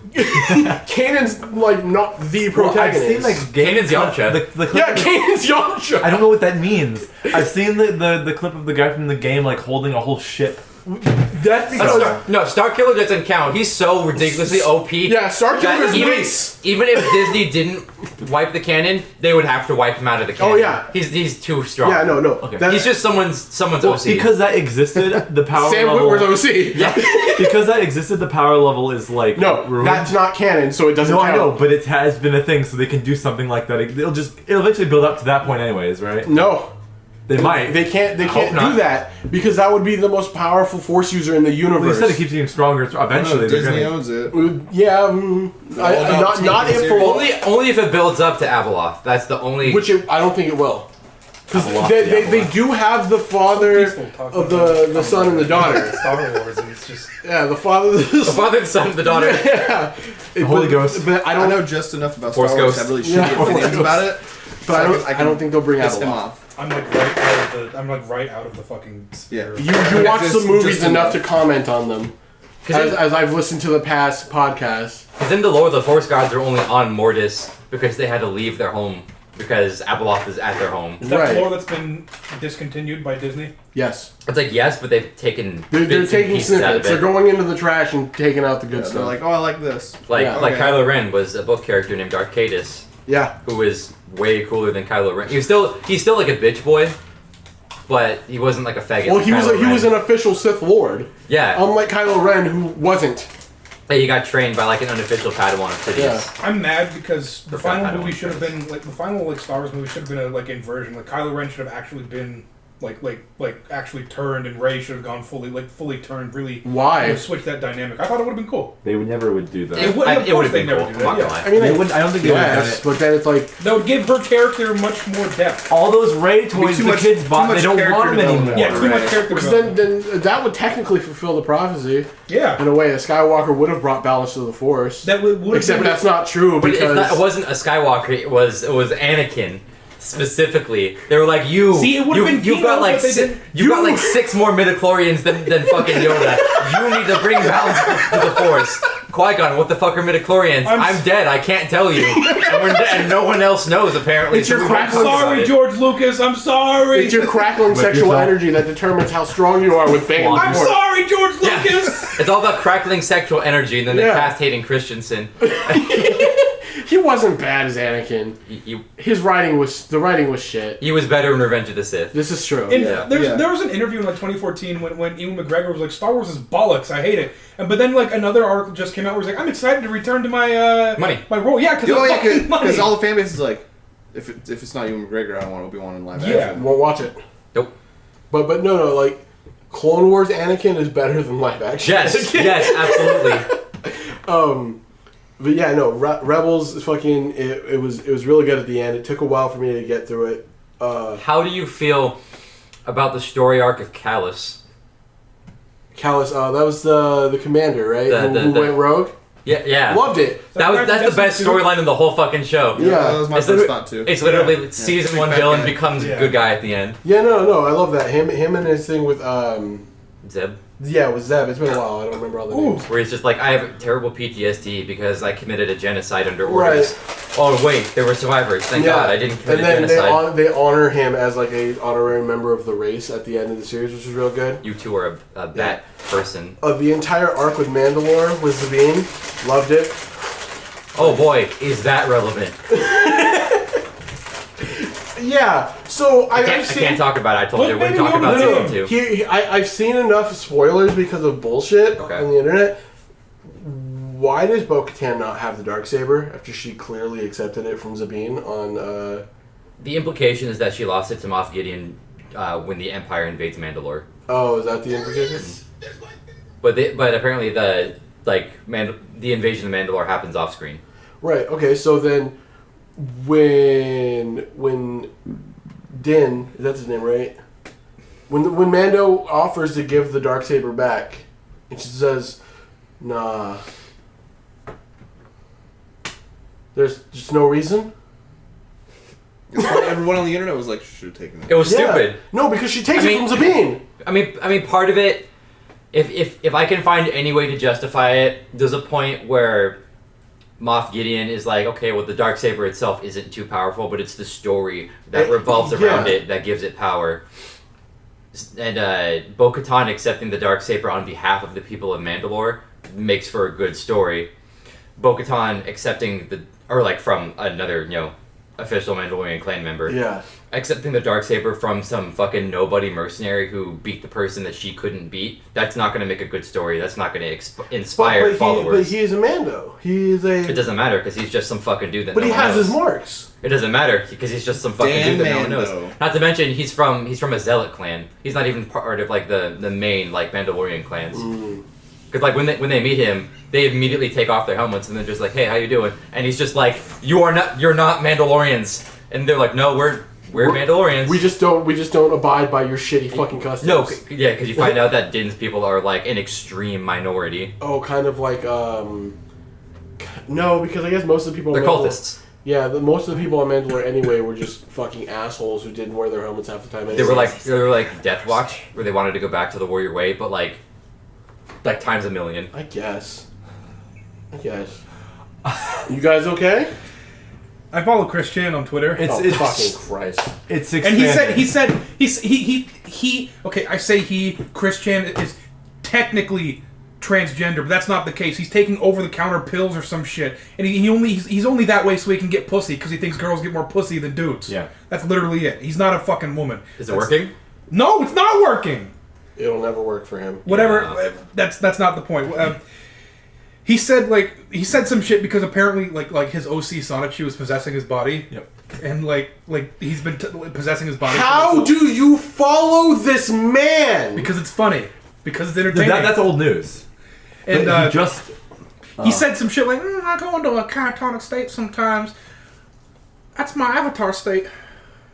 Kanan's, like, not the Well, I've protagonist. seen like Kanan's Yamcha. the clip Yeah, Kanan's Yamcha. I don't know what that means. I've seen the clip of the guy from the game like holding a whole ship. That's because... No, Starkiller doesn't count. He's so ridiculously OP. Yeah, Starkiller that is base. even if Disney didn't wipe the canon, they would have to wipe him out of the canon. Oh, yeah. He's too strong. Yeah, no. Okay. He's just someone's Well, OC. because that existed, the power Sam level. Witwer's OC. Yeah. Because that existed, the power level is like No, ruined. that's not canon, so it doesn't No, count. I know, but it has been a thing, so they can do something like that. It'll eventually build up to that point, anyways, right? No. They might. They can't hope not. do that because that would be the most powerful force user in the Well, universe. they said it keeps getting stronger. Eventually, they're Disney gonna. owns it. Yeah, not taking if it for only if it builds up to Abeloth. That's the only. which I don't think it will. Because Abeloth, they do have the father Peaceful talking of the son and the daughter. Star Wars, and it's just Yeah, the father. the father, the son, the daughter. Yeah, Holy Ghost. But I I don't know just enough about Force Star Wars. Ghost. I really Yeah, shitty Force opinions Ghost. about it. But I don't think they'll bring piss him Abeloth. off. I'm like right out of the fucking sphere. Yeah. You watch the Just- movies just enough to enough. comment on them. As I've listened to the past podcasts. Because in the lore, the Force gods are only on Mortis because they had to leave their home because Abeloth is at their home. Is that Right. lore that's been discontinued by Disney? Yes. It's like yes, but they've taken They're bits and taking pieces out of snippets. They're it. going into the trash and taking out the good Yeah, stuff. they're like, oh, I like this. Like Yeah. like Okay. Kylo Ren was a book character named Arcadus, yeah. who is way cooler than Kylo Ren. He's still like a bitch boy, but he wasn't like a faggot. Well, like he Kylo was Ren. an official Sith Lord. Yeah, Unlike Kylo Ren, who wasn't. he got trained by like an unofficial Padawan of Sidious. Yeah. I'm mad because the Forgot final I don't movie should have want been like the final like Star Wars movie should have been a like inversion. Like Kylo Ren should have actually been like actually turned, and Rey should have gone fully turned. Really, Why? switch that dynamic. I thought it would have been cool. They would never would do that. It would- of It would course have they been never cool. do I'm that, not gonna yeah. lie. I mean, They wouldn't. I don't think they would have done yes, it. but then it's like, That would give her character much more depth. All those Ray toys too the much- kids too bought, much they don't character want them development. anymore. Yeah, too much Right. character because development. then that would technically fulfill the prophecy. Yeah, In a way, a Skywalker would have brought balance to the Force. that would. Except that's not true But because it wasn't a Skywalker. It was Anakin. Specifically, they were like, "You, See, it would've been you've got Kino, like but they didn't- you've got like 6 more midichlorians than fucking Yoda. You need to bring balance to the Force." Qui-Gon, what the fuck are midichlorians? I'm dead. I can't tell you, and no one else knows apparently. It's your so we crack- talked about Sorry, it. George Lucas. I'm sorry. it's your crackling sexual yourself. energy that determines how strong you are with banging Well, the I'm Force. sorry, George Lucas. Yeah, Marcus! It's all about crackling sexual energy, and then they Yeah. cast Hayden Christensen. He wasn't bad as Anakin. The writing was shit. He was better in Revenge of the Sith. This is true. And Yeah. there was an interview in like 2014 when Ewan McGregor was like, Star Wars is bollocks, I hate it. But then like another article just came out where he's like, I'm excited to return to my Money. my role. Yeah, because Because all the fan base is like, if it's not Ewan McGregor, I don't want Obi-Wan in live Yeah. action. Won't watch it. Nope. But no, like Clone Wars Anakin is better than live action. Yes, absolutely. But yeah, no, Rebels is fucking. It was really good at the end. It took a while for me to get through it. How do you feel about the story arc of Callus? Callus, that was the commander, right? Who went rogue. Yeah. Loved it. That's the best storyline in the whole fucking show. Yeah. That was my first thought too. It's literally season one Big fat villain guy. becomes a good guy at the end. Yeah, no, I love that. Him and his thing with Zeb. Yeah, with Zeb. It's been a while. I don't remember all the names. Where he's just like, I have terrible PTSD because I committed a genocide under Right. orders. Oh wait, there were survivors. Thank God I didn't commit And a then genocide. they honor him as like a honorary member of the race at the end of the series, which is real good. You two are a bat person. The entire arc with Mandalore was Sabine. Loved it. Oh boy, is that relevant? Yeah. So I can't talk about it. I told you we're talking about season 2. I've seen enough spoilers because of bullshit on the internet. Why does Bo-Katan not have the Darksaber after she clearly accepted it from Sabine on? The implication is that she lost it to Moff Gideon when the Empire invades Mandalore. Oh, is that the implication? But apparently the invasion of Mandalore happens off screen. Right. Okay. So then, when Din, that's his name, right? When Mando offers to give the Darksaber back, and she says, "Nah, there's just no reason." Everyone on the internet was like, should have taken it. It was stupid. No, because she takes it from Sabine. I mean, part of it. If I can find any way to justify it, there's a point where Moff Gideon is like, okay, well, the Darksaber itself isn't too powerful, but it's the story that revolves around it that gives it power. And Bo-Katan accepting the Darksaber on behalf of the people of Mandalore makes for a good story. Bo-Katan accepting from another, official Mandalorian clan member. Yeah. Accepting the Darksaber from some fucking nobody mercenary who beat the person that she couldn't beat. That's not going to make a good story. That's not going to inspire followers. But he is a Mando. He is a... It doesn't matter because he's just some fucking dude that But no he one has knows. his marks. It doesn't matter because he's just some fucking dude that no one knows. Not to mention he's from a Zealot clan. He's not even part of the main Mandalorian clans. Because when they meet him, they immediately take off their helmets and they're just like, "Hey, how you doing?" And he's just like, "You're not Mandalorians." And they're like, "No, we're Mandalorians. We just don't abide by your shitty fucking customs." No, because you find out that Din's people are an extreme minority. Oh, kind of like no, because I guess most of the people. They're cultists. Yeah, most of the people on Mandalore anyway were just fucking assholes who didn't wear their helmets half the time. They were like Death Watch, where they wanted to go back to the warrior way, but like times a million. I guess. You guys okay? I follow Chris Chan on Twitter. It's fucking Christ. It's and Chris Chan is technically transgender, but that's not the case. He's taking over-the-counter pills or some shit, and he's only that way so he can get pussy because he thinks girls get more pussy than dudes. Yeah, that's literally it. He's not a fucking woman. Is it working? No, it's not working. It'll never work for him. Whatever. That's not the point. He said some shit because apparently like his OC Sonichu was possessing his body. Yep. And he's been possessing his body. How do you follow this man? Because it's funny. Because it's entertaining. That's old news. And he said some shit like, I go into a catatonic state sometimes. That's my avatar state.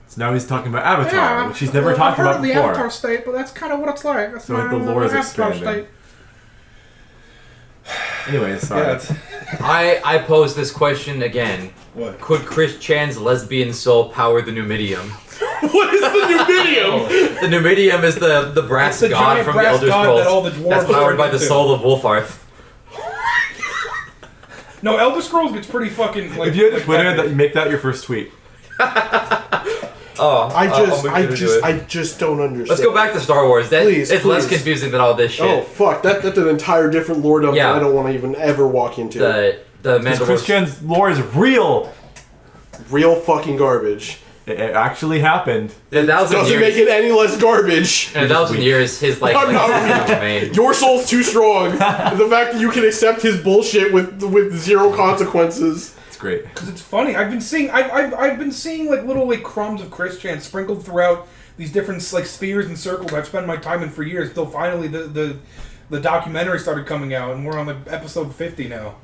So now he's talking about Avatar, which he's never talked about the before. Avatar state, but that's kind of what it's like. That's So my the lore is avatar expanding. state. Anyways, sorry. I pose this question again. What? Could Chris Chan's lesbian soul power the Numidium? What is the Numidium? The Numidium is the brass It's the god giant from brass the Elder god Scrolls. that all the dwarves That's powered turn by the into. soul of Wolfarth. No, Elder Scrolls gets pretty fucking like. If you had a like Twitter, that make that your first tweet. I just don't understand. Let's go back to Star Wars. It's less please. confusing than all this shit. Oh fuck, that's an entire different lore dump that I don't want to even ever walk into. The Mandalorian. Christian's lore is real. Real fucking garbage. It actually happened. In 1,000 Doesn't years, make it any less garbage. in 1,000 years, his like Your soul's too strong. The fact that you can accept his bullshit with zero consequences. It's great. Because it's funny. I've been seeing like little like crumbs of Christian sprinkled throughout these different like spheres and circles I've spent my time in for years. Till finally the documentary started coming out, and we're on like episode 50 now.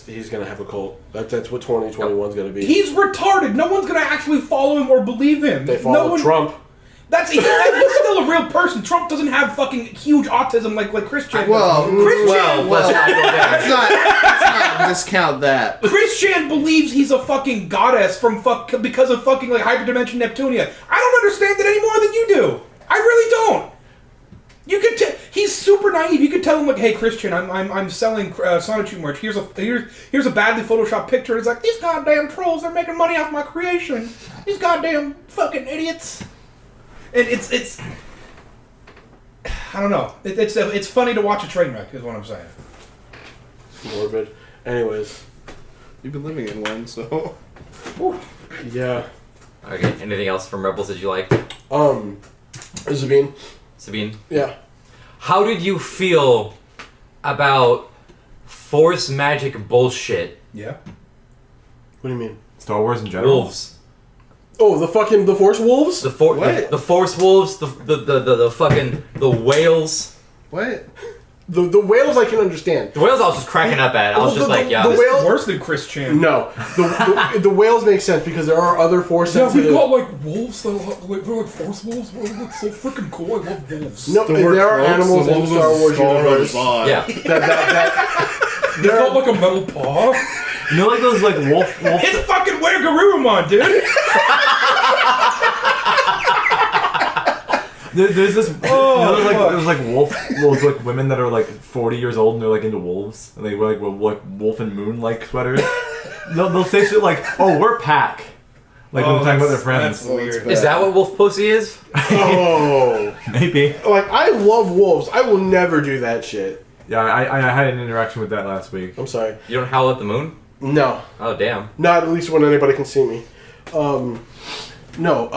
He's gonna have a cult. That's what 2021's gonna be. He's retarded. No one's gonna actually follow him or believe him. They follow Trump. He's still a real person. Trump doesn't have fucking huge autism like Christian. let's not go there. Let's not discount that. Christian believes he's a fucking goddess because of fucking like hyperdimension Neptunia. I don't understand it any more than you do. I really don't. You could he's super naive. You could tell him like, "Hey, Christian, I'm selling Sonotube merch. Here's a badly photoshopped picture." It's like, these goddamn trolls, they're making money off my creation. These goddamn fucking idiots. And it's I don't know. It's funny to watch a train wreck, is what I'm saying. Morbid. Anyways, You've been living in one, so. yeah. Okay. Anything else from Rebels that you like? Sabine? Yeah. How did you feel about Force magic bullshit? Yeah. What do you mean? Star Wars in general. Wolves. Oh, the Force Wolves? The Force wolves. The fucking whales. What? The whales I can understand. The whales I was just cracking up at. I was just like, yeah. The This whale- is worse than Christian. No, the whales make sense because there are other Force Yeah, sensitive. we've got like wolves that they're like force wolves. They're like so freaking cool. I love wolves. No, there are animals in the Star Wars universe. Yeah. They've got like a metal paw. You know, like those like wolf. His fucking wear Garurumon, dude. There's this. There's like wolves, like women that are like 40 years old and they're like into wolves and they wear like wolf and moon like sweaters. they'll say shit like, "Oh, we're pack," like when they're talking about their friends. That's weird. Is that what wolf pussy is? Oh, Maybe. like I love wolves. I will never do that shit. Yeah, I had an interaction with that last week. I'm sorry. You don't howl at the moon? No, Oh damn. not at least when anybody can see me. No,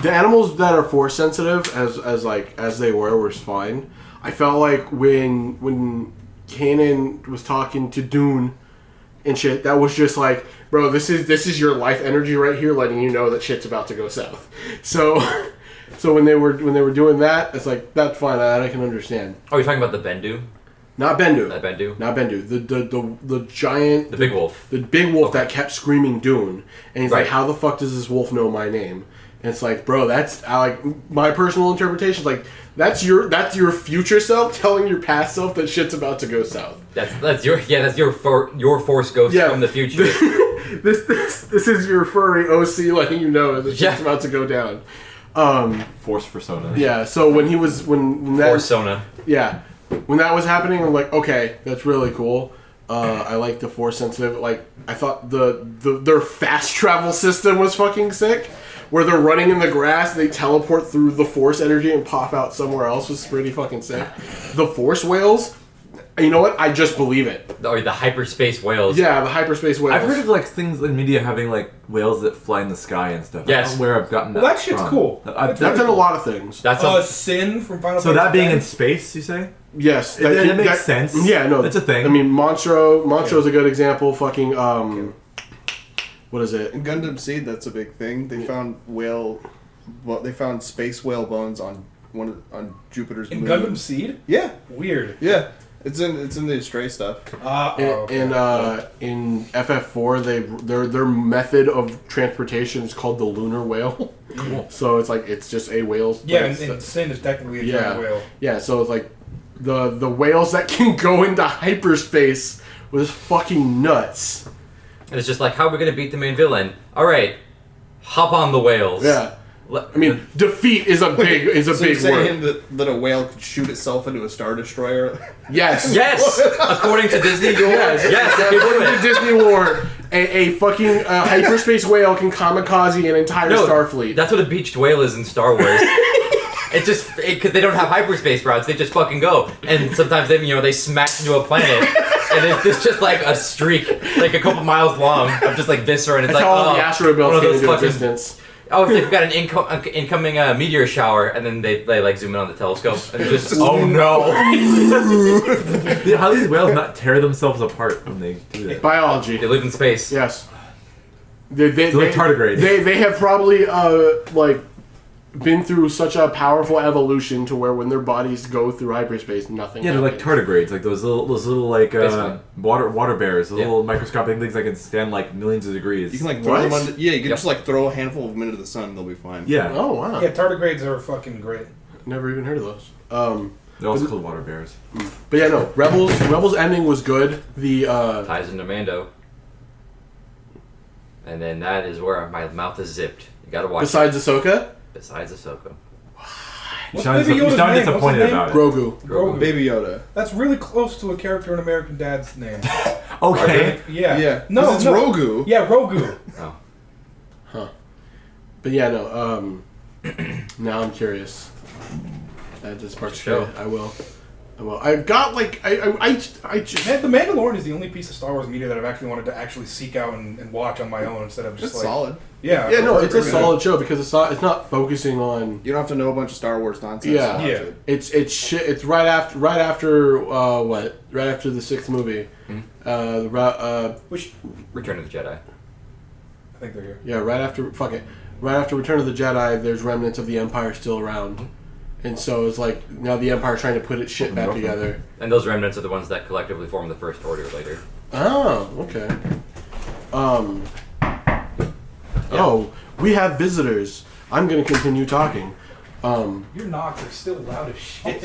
the animals that are Force sensitive, as they were fine. I felt like when Kanan was talking to Dune and shit, that was just like, bro, this is your life energy right here, letting you know that shit's about to go south. So when they were doing that, it's like that's fine. That I can understand. Oh, you're talking about the Bendu? Not Bendu. Bendu? Not Bendu. The giant. The big wolf. The big wolf that kept screaming Dune, and he's Right. like, "How the fuck does this wolf know my name?" And it's like, bro, that's my personal interpretation. Is like that's your future self telling your past self that shit's about to go south. That's your force ghost from the future. This is your furry OC letting you know that shit's about to go down. Force persona. Yeah. So when that Force-sona. yeah. When that was happening, I'm like, okay, that's really cool. I like the Force sensitive. Like, I thought their fast travel system was fucking sick. Where they're running in the grass, they teleport through the Force energy and pop out somewhere else was pretty fucking sick. The Force whales, you know what? I just believe it. Or the hyperspace whales. Yeah, the hyperspace whales. I've heard of like things in media having like whales that fly in the sky and stuff. Yes. I don't know where I've gotten that. Well, that shit's from. cool. That's in a lot of things. That's Sin from Final So Fantasy that being in X. space, you say? Yes, That makes sense. Yeah, no, That's a thing. I mean, Monstro's a good example. Fucking what is it? In Gundam Seed, that's a big thing. They found they found space whale bones on Jupiter's In moon. Gundam Seed? Yeah, Weird. yeah. It's in the Stray stuff. In FF4, their method of transportation is called the lunar whale. So it's just a whale. Yeah, and Sin is technically a giant whale. Yeah, so it's like the whales that can go into hyperspace was fucking nuts. And it's just like, how are we going to beat the main villain? All right, hop on the whales. Yeah. I mean, defeat is a big So you're big saying word. that a whale could shoot itself into a Star Destroyer? Yes. Yes, according to Disney, Yes. yes, you can do According it. to Disney lore, a fucking hyperspace whale can kamikaze an entire Starfleet. That's what a beached whale is in Star Wars. It's just because they don't have hyperspace routes, they just fucking go. And sometimes they smash into a planet, and it's just like a streak, like a couple miles long of just like viscera, and it's That's like how all the asteroid belts came into fucking existence. Oh, they've got an incoming meteor shower, and then they like zoom in on the telescope, and just oh no! How do these whales not tear themselves apart when they do that? Biology. They live in space. Yes. They're like tardigrades. They have probably been through such a powerful evolution to where when their bodies go through hyperspace, nothing. Yeah, they're like tardigrades, like those little like Basically. water bears, the little microscopic things that can stand like millions of degrees. You can like throw them under. Yeah, you can just like throw a handful of them into the sun, and they'll be fine. Yeah. Oh wow. Yeah, tardigrades are fucking great. Never even heard of those. They're also called water bears. But yeah, no. Rebels ending was good. The Ties into Mando, and then that is where my mouth is zipped. You gotta watch. besides Ahsoka, Besides Ahsoka. You sound disappointed about it. Grogu. Baby Yoda. That's really close to a character in American Dad's name. Okay. Yeah. Yeah. No, 'Cause it's Rogu. Yeah, Rogu. Oh. But yeah, no. Now I'm curious. That just sparks Show. I will. I've got like I just. Man, The Mandalorian is the only piece of Star Wars media that I've actually wanted to actually seek out and watch on my own instead of just It's like solid. Yeah. Yeah, no, it's a Pretty solid show because it's not focusing on. You don't have to know a bunch of Star Wars nonsense. Yeah. to watch Yeah. it. It's shit. It's right after what? Right after the 6th movie. Which Return of the Jedi. I think they're here. Yeah, right after Return of the Jedi, there's remnants of the Empire still around, and so it's like now the Empire's trying to put its shit back together. And those remnants are the ones that collectively form the First Order later. Oh, okay. Oh, we have visitors. I'm gonna continue talking. Your knocks are still loud as shit.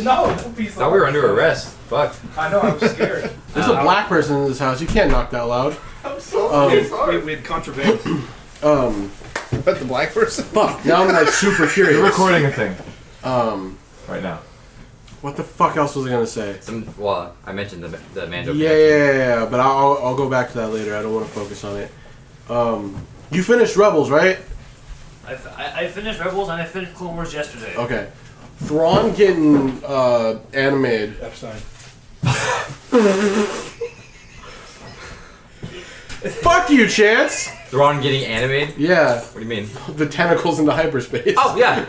No, don't be so. Thought we were under arrest. Fuck. I know, I was scared. There's a black person in this house. You can't knock that loud. I'm so sorry. We had contraband. But the black person. Fuck. Now I'm like super curious. You're recording a thing Right now. What the fuck else was I gonna say? Well, I mentioned the Mando. Yeah. But I'll go back to that later. I don't want to focus on it. You finished Rebels, right? I finished Rebels and I finished Clone Wars yesterday. Okay. Thrawn getting animated. Epstein. Fuck you, Chance. Thrawn getting animated? Yeah. What do you mean? The tentacles into hyperspace. Oh, yeah.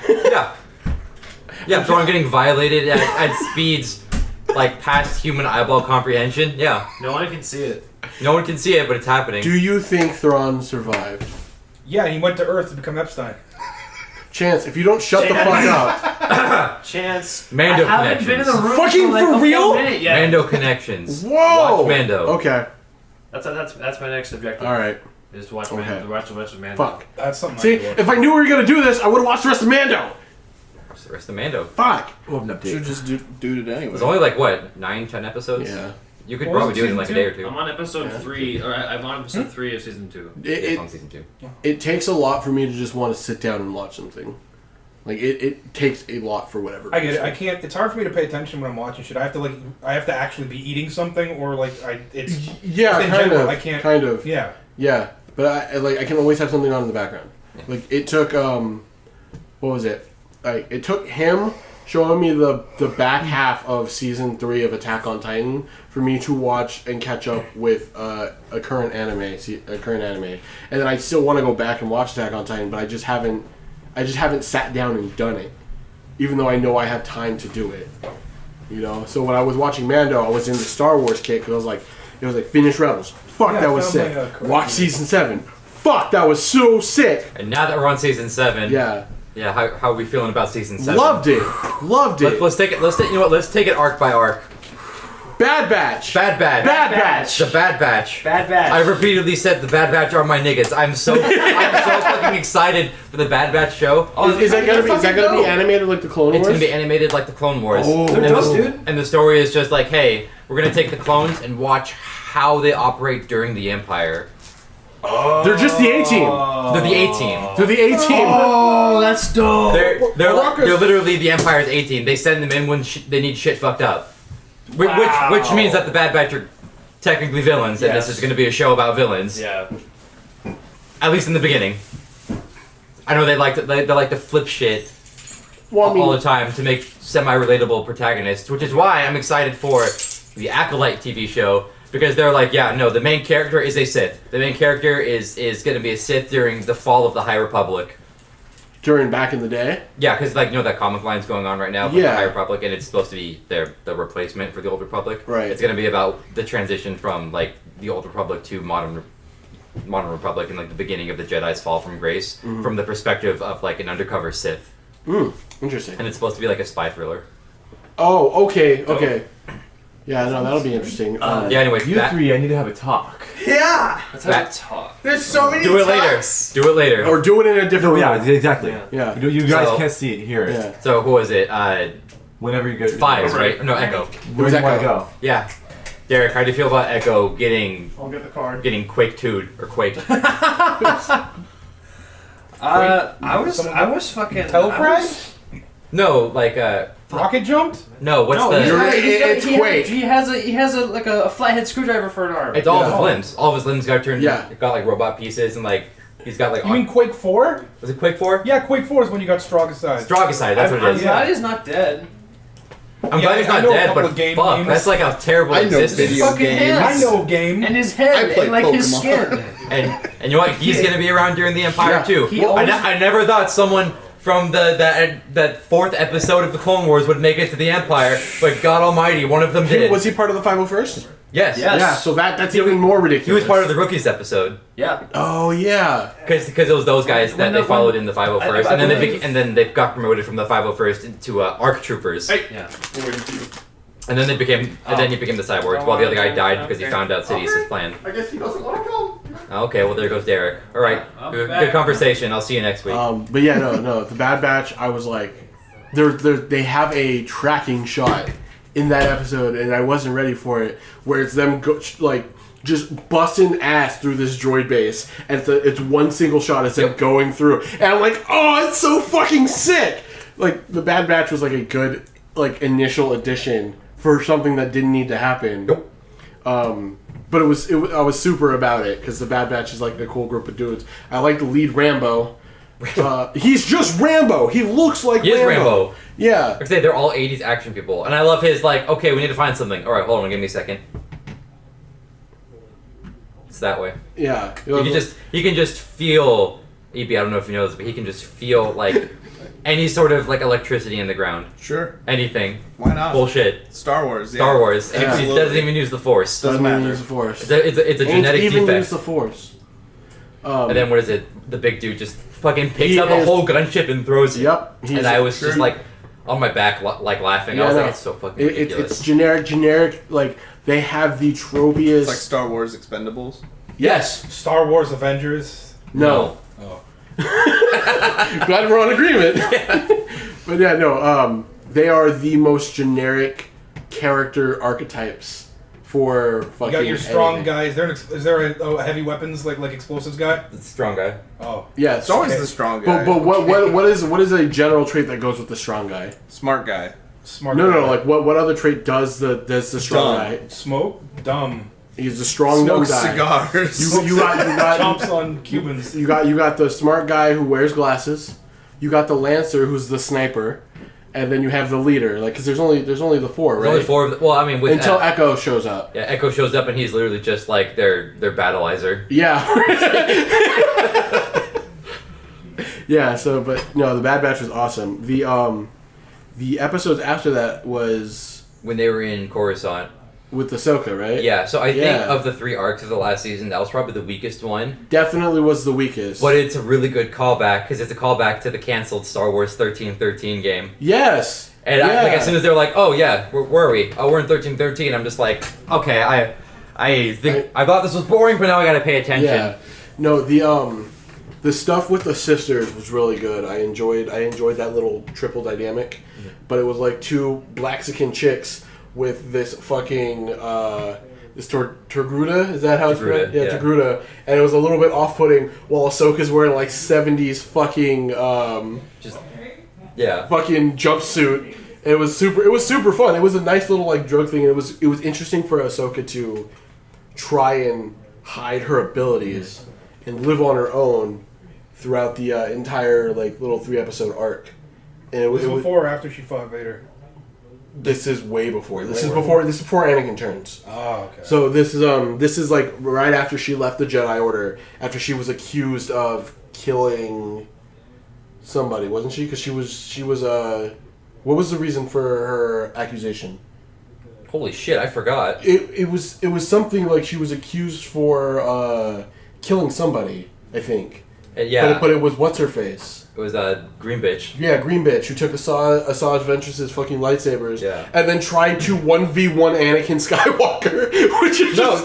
Yeah, Thrawn getting violated at speeds like past human eyeball comprehension. Yeah. No one can see it. No one can see it, but it's happening. Do you think Thrawn survived? Yeah, he went to Earth to become Epstein. Chance, if you don't shut the fuck up. Chance. Mando I haven't been in the room Fucking for, like, for a real? full minute yet. Mando connections. Whoa! Watch Mando. Okay. That's my next objective. All right. Is to watch Okay. Mando, watch the rest of Mando. Fuck. That's something. See, I could watch. if I knew we were gonna do this, I would have watched the rest of Mando. Watch the rest of Mando. Fuck. We'll have an update. Should just do it anyway. There's only like what 9-10 episodes. Yeah. You could What was probably do it in season like a 2? day or two. I'm on episode Yeah. 3, or I'm on episode 3 of season 2. It's on It season 2. takes a lot for me to just want to sit down and watch something. Like it takes a lot for whatever. I get it. reason. I can't. It's hard for me to pay attention when I'm watching shit. I have to actually be eating something, or like it's. Yeah, in kind general, of. I can't. Kind of. Yeah. Yeah, but I can always have something on in the background. Yeah. Like it took what was it? Like it took him showing me the back half of season 3 of Attack on Titan for me to watch and catch up with a current anime, and then I still want to go back and watch Attack on Titan, but I just haven't sat down and done it, even though I know I have time to do it. You know, so when I was watching Mando, I was in the Star Wars kick because it was like finish Rebels. Fuck, Yeah, that was I sick. found my, Watch season 7. Fuck, that was so sick. And now that we're on season 7, Yeah, how are we feeling about season 7? loved it. Let's take it. You know what? Let's take it arc by arc. Bad Batch. Bad Batch. Bad Batch. The Bad Batch. Bad Batch. I repeatedly said the Bad Batch are my niggas. I'm so fucking excited for the Bad Batch show. Is that gonna be animated like the Clone Wars? It's gonna be animated like the Clone Wars. Oh. They're dope, dude. And the story is just like, hey, we're gonna take the clones and watch how they operate during the Empire. They're just the A-Team. They're the A-Team. They're the A-Team. Oh, that's dope. They're literally the Empire's A-Team. They send them in when they need shit fucked up. Which means that the Bad Batch are technically villains, and this Yes. is going to be a show about villains. Yeah. At least in the beginning. I know they like to flip shit Well, I mean, all the time to make semi-relatable protagonists, which is why I'm excited for the Acolyte TV show, because they're like, yeah, no, the main character is a Sith. The main character is going to be a Sith during the fall of the High Republic. during back in the day. Yeah, because like that comic line's going on right now with the Yeah. High Republic, and it's supposed to be the replacement for the Old Republic. Right. It's going to be about the transition from like the Old Republic to modern Republic, and like the beginning of the Jedi's fall from grace, from the perspective of like an undercover Sith. Interesting. And it's supposed to be like a spy thriller. Oh, okay. Yeah, no, that'll be interesting. Yeah. Anyway, You three, I need to have a talk. Yeah! Let's That- have a talk. There's so many do it later. talks. Do it later. or do it in a different Yeah, room. exactly. Yeah. Yeah. You guys So- can't see it, hear it. Yeah. So who was it? Whenever you get Fives, right? No, Echo. Where do you want to Echo? go? Yeah. Derrick, how do you feel about Echo getting I'll get the card. Quake 2'd or Quake? I was fucking. Telefry? No, like Rocket jumped? no. What's the? It's Quake. He has a flathead screwdriver for an arm. It's all of Yeah. his limbs. All of his limbs got turned. Yeah. Got like robot pieces and like he's got like. You mean Quake 4? was it Quake 4? Yeah, Quake 4 is when you got Strogicide. Strogicide. That's what it I'm is. glad he's not dead. I'm Yeah, glad he's I not know a dead, couple but of game fuck, names. that's like a terrible I know existence. video fucking games. hands. I know game. And his head, I play and like his Pokemon. skin. And you know what? He's gonna be around during the Empire Yeah. too. He always- I never thought someone from that fourth episode of the Clone Wars would make it to the Empire, but God Almighty, one of them did. Was he part of the 501st? Yes. Yes. Yeah, so that's even more ridiculous. He was part of the Rookies episode Yeah. Oh, yeah. because it was those guys that When they the- followed in the 501st, I and then believe- they got promoted from the 501st into ARC Troopers, Yeah. and then he became the cyborgs while the other guy died because he Okay. found out Sidious's plan. I guess he doesn't want to come. Okay, well there goes Derrick. All right, I'm good back. conversation. I'll see you next week. But yeah, no. The Bad Batch, I was like, they have a tracking shot in that episode, and I wasn't ready for it, where it's them just busting ass through this droid base, and it's one single shot. It's them going through, and I'm like, oh, it's so fucking sick. Like the Bad Batch was like a good initial addition for something that didn't need to happen. Nope. But I was super about it because the Bad Batch is like a cool group of dudes. I like the lead Rambo. He's just Rambo. He looks like He is Rambo. Yeah. Like I say, they're all 80s action people. And I love his, like, okay, we need to find something. All right, hold on, give me a second. It's that way. Yeah. He can just feel, Ebey, I don't know if you know this, but he can just feel, like, any sort of, like, electricity in the ground. Sure. Anything. Why not? Bullshit. Star Wars. Yeah. Star Wars. And he Absolutely. doesn't even use the Force. Doesn't even matter. use the Force. It's a Ain't genetic even defect. use the Force. And then what is it? The big dude just fucking picks He up a is- whole gunship and throws it. Yep. And I was sure. just like on my back, like laughing. I was like, it's so fucking ridiculous. It's generic. Like they have the tropiest. It's like Star Wars Expendables. Yes. Star Wars Avengers. No. Oh. Glad we're on agreement. But yeah, no. They are the most generic character archetypes for fucking. You got your strong anything. guy. Is there a heavy weapons like explosives guy? It's a strong guy. Oh. Yeah, It's always Okay. the strong guy. But what is a general trait that goes with the strong guy? Smart guy. Smart. No, guy. like what other trait does the strong Dumb. guy? Smoke. Dumb. He's a strong dumb Smokes guy. cigars. You got Chomps on Cubans. you got the smart guy who wears glasses. You got the lancer who's the sniper, and then you have the leader. Like, because there's only the four, There's right? only four of them. Well, I mean, with Until Echo shows up. yeah, Echo shows up and he's literally just like their battleizer. Yeah. Yeah. So, but no, the Bad Batch was awesome. The episodes after that was When they were in Coruscant. with Ahsoka, right? Yeah, so I think Yeah. of the 3 arcs of the last season, that was probably the weakest one. Definitely was the weakest. But it's a really good callback because it's a callback to the canceled Star Wars 1313 game. Yes. And yeah. like as soon as they're like, "Oh yeah, where are we? Oh, we're in 1313." I'm just like, "Okay, I think I thought this was boring, but now I got to pay attention." Yeah. No, the stuff with the sisters was really good. I enjoyed that little triple dynamic. But it was like two Blaxican chicks with this fucking this Torgruda, is that how it's Togruta, pronounced? Yeah, yeah. Togruta. And it was a little bit off-putting while Ahsoka's wearing like 70s fucking Just yeah. fucking jumpsuit. It was super fun. It was a nice little like drug thing. It was interesting for Ahsoka to try and hide her abilities and live on her own throughout the entire like little 3-episode arc. And Was it before or after she fought Vader? This is way before. This is Way before. This is before Anakin turns. Oh, okay. So this is like right after she left the Jedi Order, after she was accused of killing somebody, wasn't she? Because she was what was the reason for her accusation? Holy shit, I forgot. It was something like she was accused for killing somebody, I think. Yeah. But it was what's her face? It was a green bitch. Yeah, green bitch who took Asajj Ventress's fucking lightsabers, Yeah. and then tried to 1v1 Anakin Skywalker, which is just...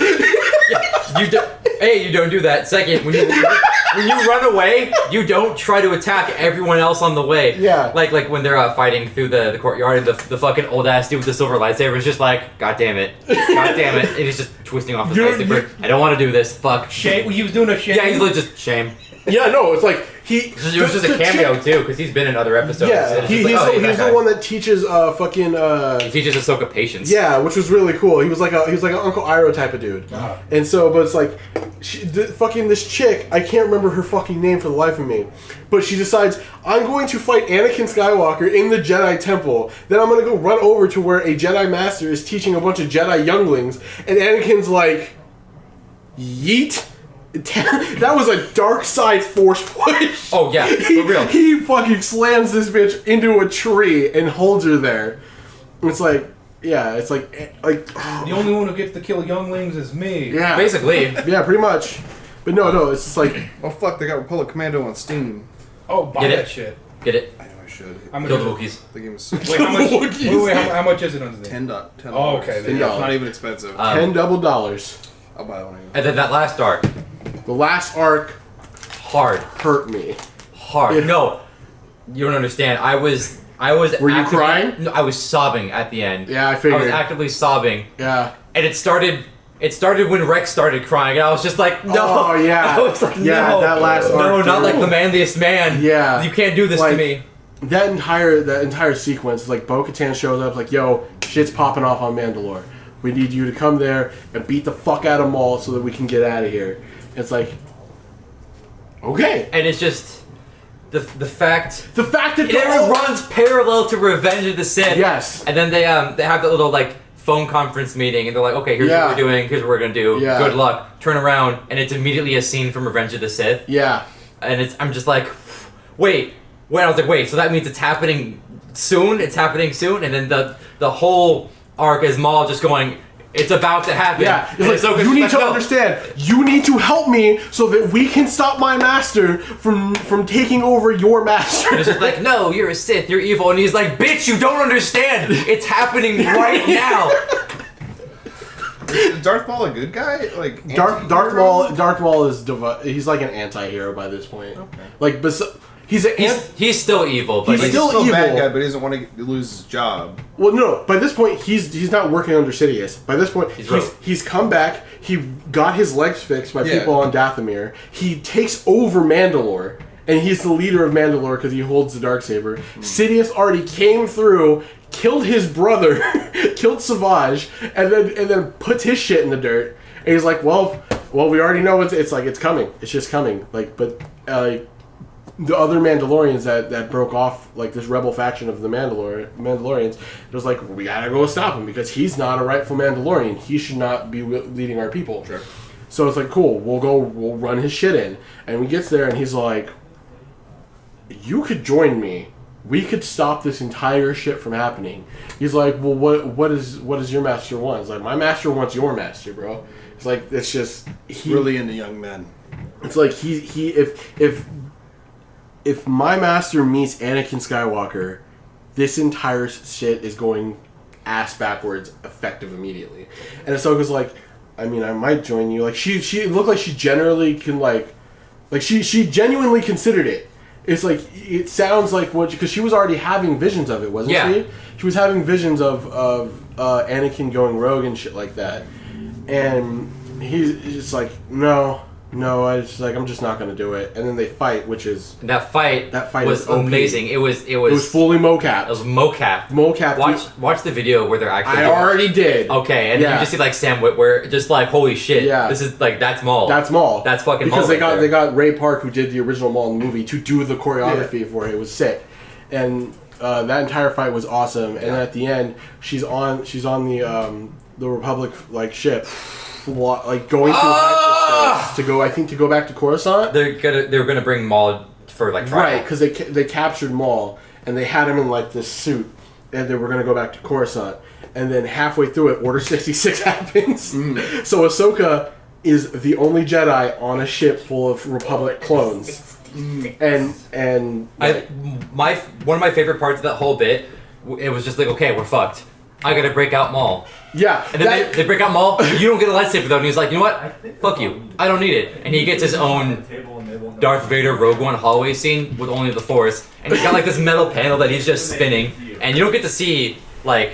You don't do that. Second, when you run away, you don't try to attack everyone else on the way. Yeah. Like when they're fighting through the courtyard, and the fucking old ass dude with the silver lightsaber is just like, God damn it, and he's just twisting off his lightsaber. I don't want to do this. Fuck. Shame. He was doing a shame. Yeah, he's like just shame. Yeah, no, it's like It was just a cameo too, because he's been in other episodes. Yeah, he's the one that teaches fucking. He teaches Ahsoka patience. Yeah, which was really cool. He was like an Uncle Iroh type of dude. Uh-huh. And so, but it's like, fucking this chick, I can't remember her fucking name for the life of me, but she decides, I'm going to fight Anakin Skywalker in the Jedi Temple. Then I'm going to go run over to where a Jedi Master is teaching a bunch of Jedi younglings, and Anakin's like, yeet. That was a dark side force push. Oh yeah, for real. He fucking slams this bitch into a tree and holds her there. It's like, yeah, it's like The only one who gets to kill younglings is me. yeah, Basically. yeah, pretty much. But no, it's just like, Oh fuck, they got Republic Commando on Steam. Oh, buy Get it. that shit. Get it? I know I should. How much Kill is the it? Wookiees. The game is Wait, how much? How much is it on Steam? $10. Oh, okay, there you Yeah, go. it's not even expensive. $10 double dollars. I'll buy one. And then that last arc, The last arc hard. hurt me. Hard. It- No, you don't understand. I was. Were you crying? No, I was sobbing at the end. Yeah, I I was figured. actively sobbing, Yeah. and it started. It started when Rex started crying, and I was just like, no. Oh, yeah. I was like, Yeah, no. that last No, arc, not dude. like the manliest man. Yeah. You can't do this Like- to me. That entire sequence, like Bo-Katan shows up, like, yo, shit's popping off on Mandalore. We need you to come there and beat the fuck out of Maul so that we can get out of here. It's like, okay. And it's just the fact. The fact that It runs parallel to Revenge of the Sith. Yes. And then they have that little like phone conference meeting, and they're like, okay, here's Yeah. what we're doing, here's what we're gonna do. Yeah. Good luck. Turn around, and it's immediately a scene from Revenge of the Sith. Yeah. And I'm just like, wait. I was like, wait, so that means it's happening soon? It's happening soon? And then the whole arc is Maul just going, it's about to happen. Yeah, And it's like, you need to understand. You need to help me so that we can stop my master from taking over your master. And it's just like, no, you're a Sith, you're evil. And he's like, bitch, you don't understand. It's happening right now. Is Darth Maul a good guy? Like Darth Maul is he's like an anti-hero by this point. Okay. Like, He's still evil, but He's He's still evil. a bad guy, but he doesn't want to lose his job. Well, no. By this point, he's not working under Sidious. By this point, rogue. he's come back. He got his legs fixed by Yeah. people on Dathomir. He takes over Mandalore, and he's the leader of Mandalore because he holds the Darksaber. Sidious already came through, killed his brother, killed Savage, and then puts his shit in the dirt. And he's like, well, we already know it's coming. It's just coming. Like, but the other Mandalorians that broke off, like this rebel faction of the Mandalorians, it was like, we gotta go stop him because he's not a rightful Mandalorian. He should not be leading our people. Sure. So it's like, cool, we'll run his shit in. And he gets there and he's like, you could join me. We could stop this entire shit from happening. He's like, well, what does your master want? It's like, my master wants your master, bro. It's like, it's just Really into young men. It's like if my master meets Anakin Skywalker, this entire shit is going ass backwards, effective immediately. And Ahsoka's like, I mean, I might join you. Like she looked like she generally can like she genuinely considered it. It's like, it sounds like because she was already having visions of it, wasn't she? She was having visions of Anakin going rogue and shit like that. And he's just like, no, no, I'm just not gonna do it. And then they fight, which is That fight was is OP. amazing. It was fully mocap. It was mocap. Mocap. Watch the video where they're actually. I already did. Okay, and then you just see like Sam Witwer, just like holy shit. Yeah. This is like that's Maul. That's Maul. That's fucking because Maul. they got Ray Park, who did the original Maul movie, to do the choreography for it. It was sick, and that entire fight was awesome. And then at the end, she's on the Republic like ship. Like going through hyperspace to go back to Coruscant. They're gonna bring Maul for like trial. Right, because they captured Maul and they had him in like this suit, and they were gonna go back to Coruscant. And then halfway through it, Order 66 happens. So Ahsoka is the only Jedi on a ship full of Republic clones. And one of my favorite parts of that whole bit, it was just like, okay, we're fucked. I gotta break out Maul. Yeah. And then they break out Maul. You don't get a lightsaber though. And he's like, you know what? Fuck you. I don't need it. And he gets his own Darth Vader Rogue One hallway scene with only the Force. And he's got like this metal panel that he's just spinning. And you don't get to see like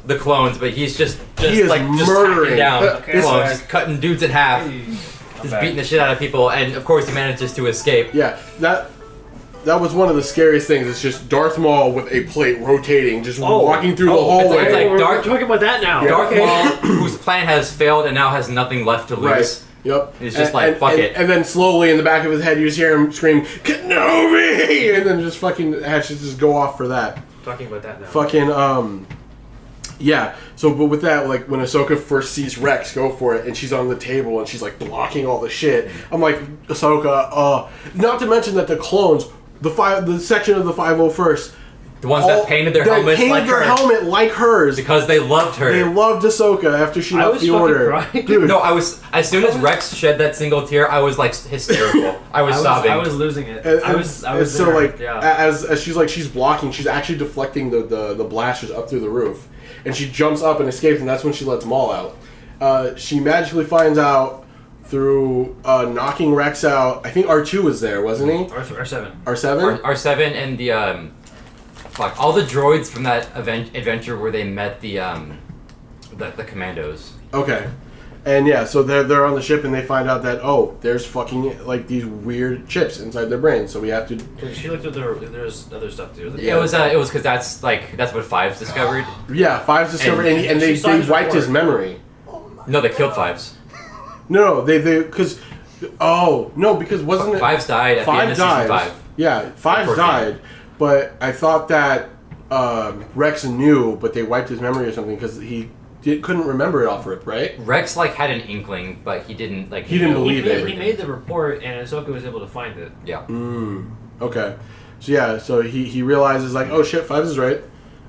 the clones, but he's just murdering down clones, just cutting dudes in half, just beating the shit out of people. And of course he manages to escape. Yeah. That was one of the scariest things. It's just Darth Maul with a plate rotating, just walking through the hallway. It's like we're talking about that now. Darth Maul, whose plan has failed and now has nothing left to lose. Right. Yep. He's just fuck it. And then slowly in the back of his head, you just hear him scream, Kenobi! And then just fucking has to just go off for that. Talking about that now. Fucking, yeah. So, but with that, like, when Ahsoka first sees Rex go for it, and she's on the table, and she's, like, blocking all the shit, I'm like, Ahsoka, not to mention that the clones, the section of the 501st, the ones that painted their helmets helmet like hers because they loved her. They loved Ahsoka after she left the order. Dude. No, I was as soon as Rex shed that single tear, I was like hysterical. I was sobbing. I was losing it. I was so there. like yeah. as she's blocking, she's actually deflecting the blasters up through the roof, and she jumps up and escapes, and that's when she lets Maul out. She magically finds out through knocking Rex out. I think R2 was there, wasn't he? R7. R7. R7 and the all the droids from that adventure where they met the commandos. Okay. And yeah, so they're on the ship and they find out that there's fucking like these weird chips inside their brains, so we have to. She looked at there's other stuff too. Yeah, it was because that's what Fives discovered. Yeah, Fives discovered, and they wiped his memory. No, they killed Fives. No, because wasn't it Fives died at the end of season 5? Yeah, Fives died, but I thought that Rex knew, but they wiped his memory or something because he couldn't remember it off rip, right? Rex had an inkling, but he didn't He didn't believe it. He made the report, and Ahsoka was able to find it. Yeah. Okay. So yeah, so he realizes like, oh shit, Fives is right.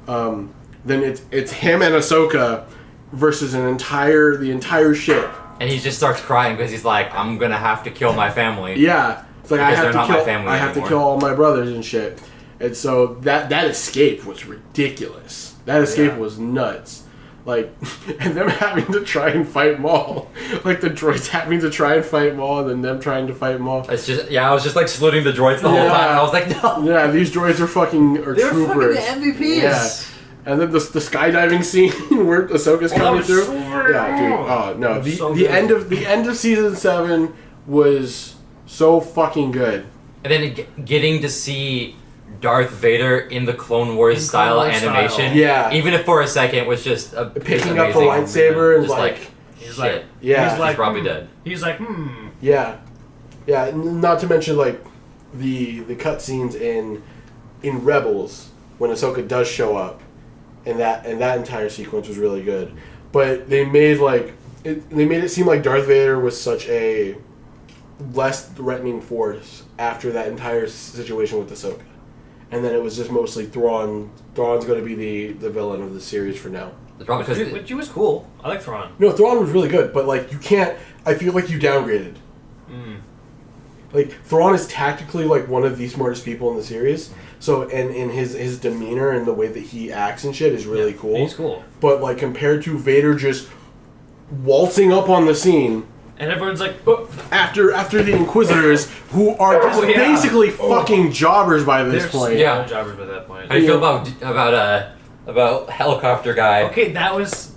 Then it's him and Ahsoka versus the entire ship. And he just starts crying because he's like, I'm gonna have to kill my family. Yeah. It's like I have to kill all my brothers and shit. And so that escape was ridiculous. That escape was nuts. Like, and them having to try and fight Maul. Like, the droids having to try and fight Maul, and then them trying to fight Maul. It's just, I was just, like, saluting the droids the whole time, and I was like, no. Yeah, these droids are troopers. They're fucking the MVPs. Yeah. And then the skydiving scene where Ahsoka's coming through. So yeah, dude. Oh, no. The end of season 7 was so fucking good. And then getting to see Darth Vader in the Clone Wars style animation, even if for a second, was just picking up the lightsaber and just he's like, he's probably dead. He's like, Yeah. Not to mention like the cutscenes in Rebels when Ahsoka does show up, and that entire sequence was really good. But they made it seem like Darth Vader was such a less threatening force after that entire situation with Ahsoka. And then it was just mostly Thrawn. Thrawn's going to be the villain of the series for now. It's probably because which was cool. I like Thrawn. No, Thrawn was really good, but like you can't. I feel like you downgraded. Like Thrawn is tactically like one of the smartest people in the series. So and his demeanor and the way that he acts and shit is really cool. He's cool. But like compared to Vader just waltzing up on the scene. And everyone's like, after the Inquisitors, who are just basically fucking jobbers by this point. Yeah, jobbers by that point. How do you feel about helicopter guy? Okay, that was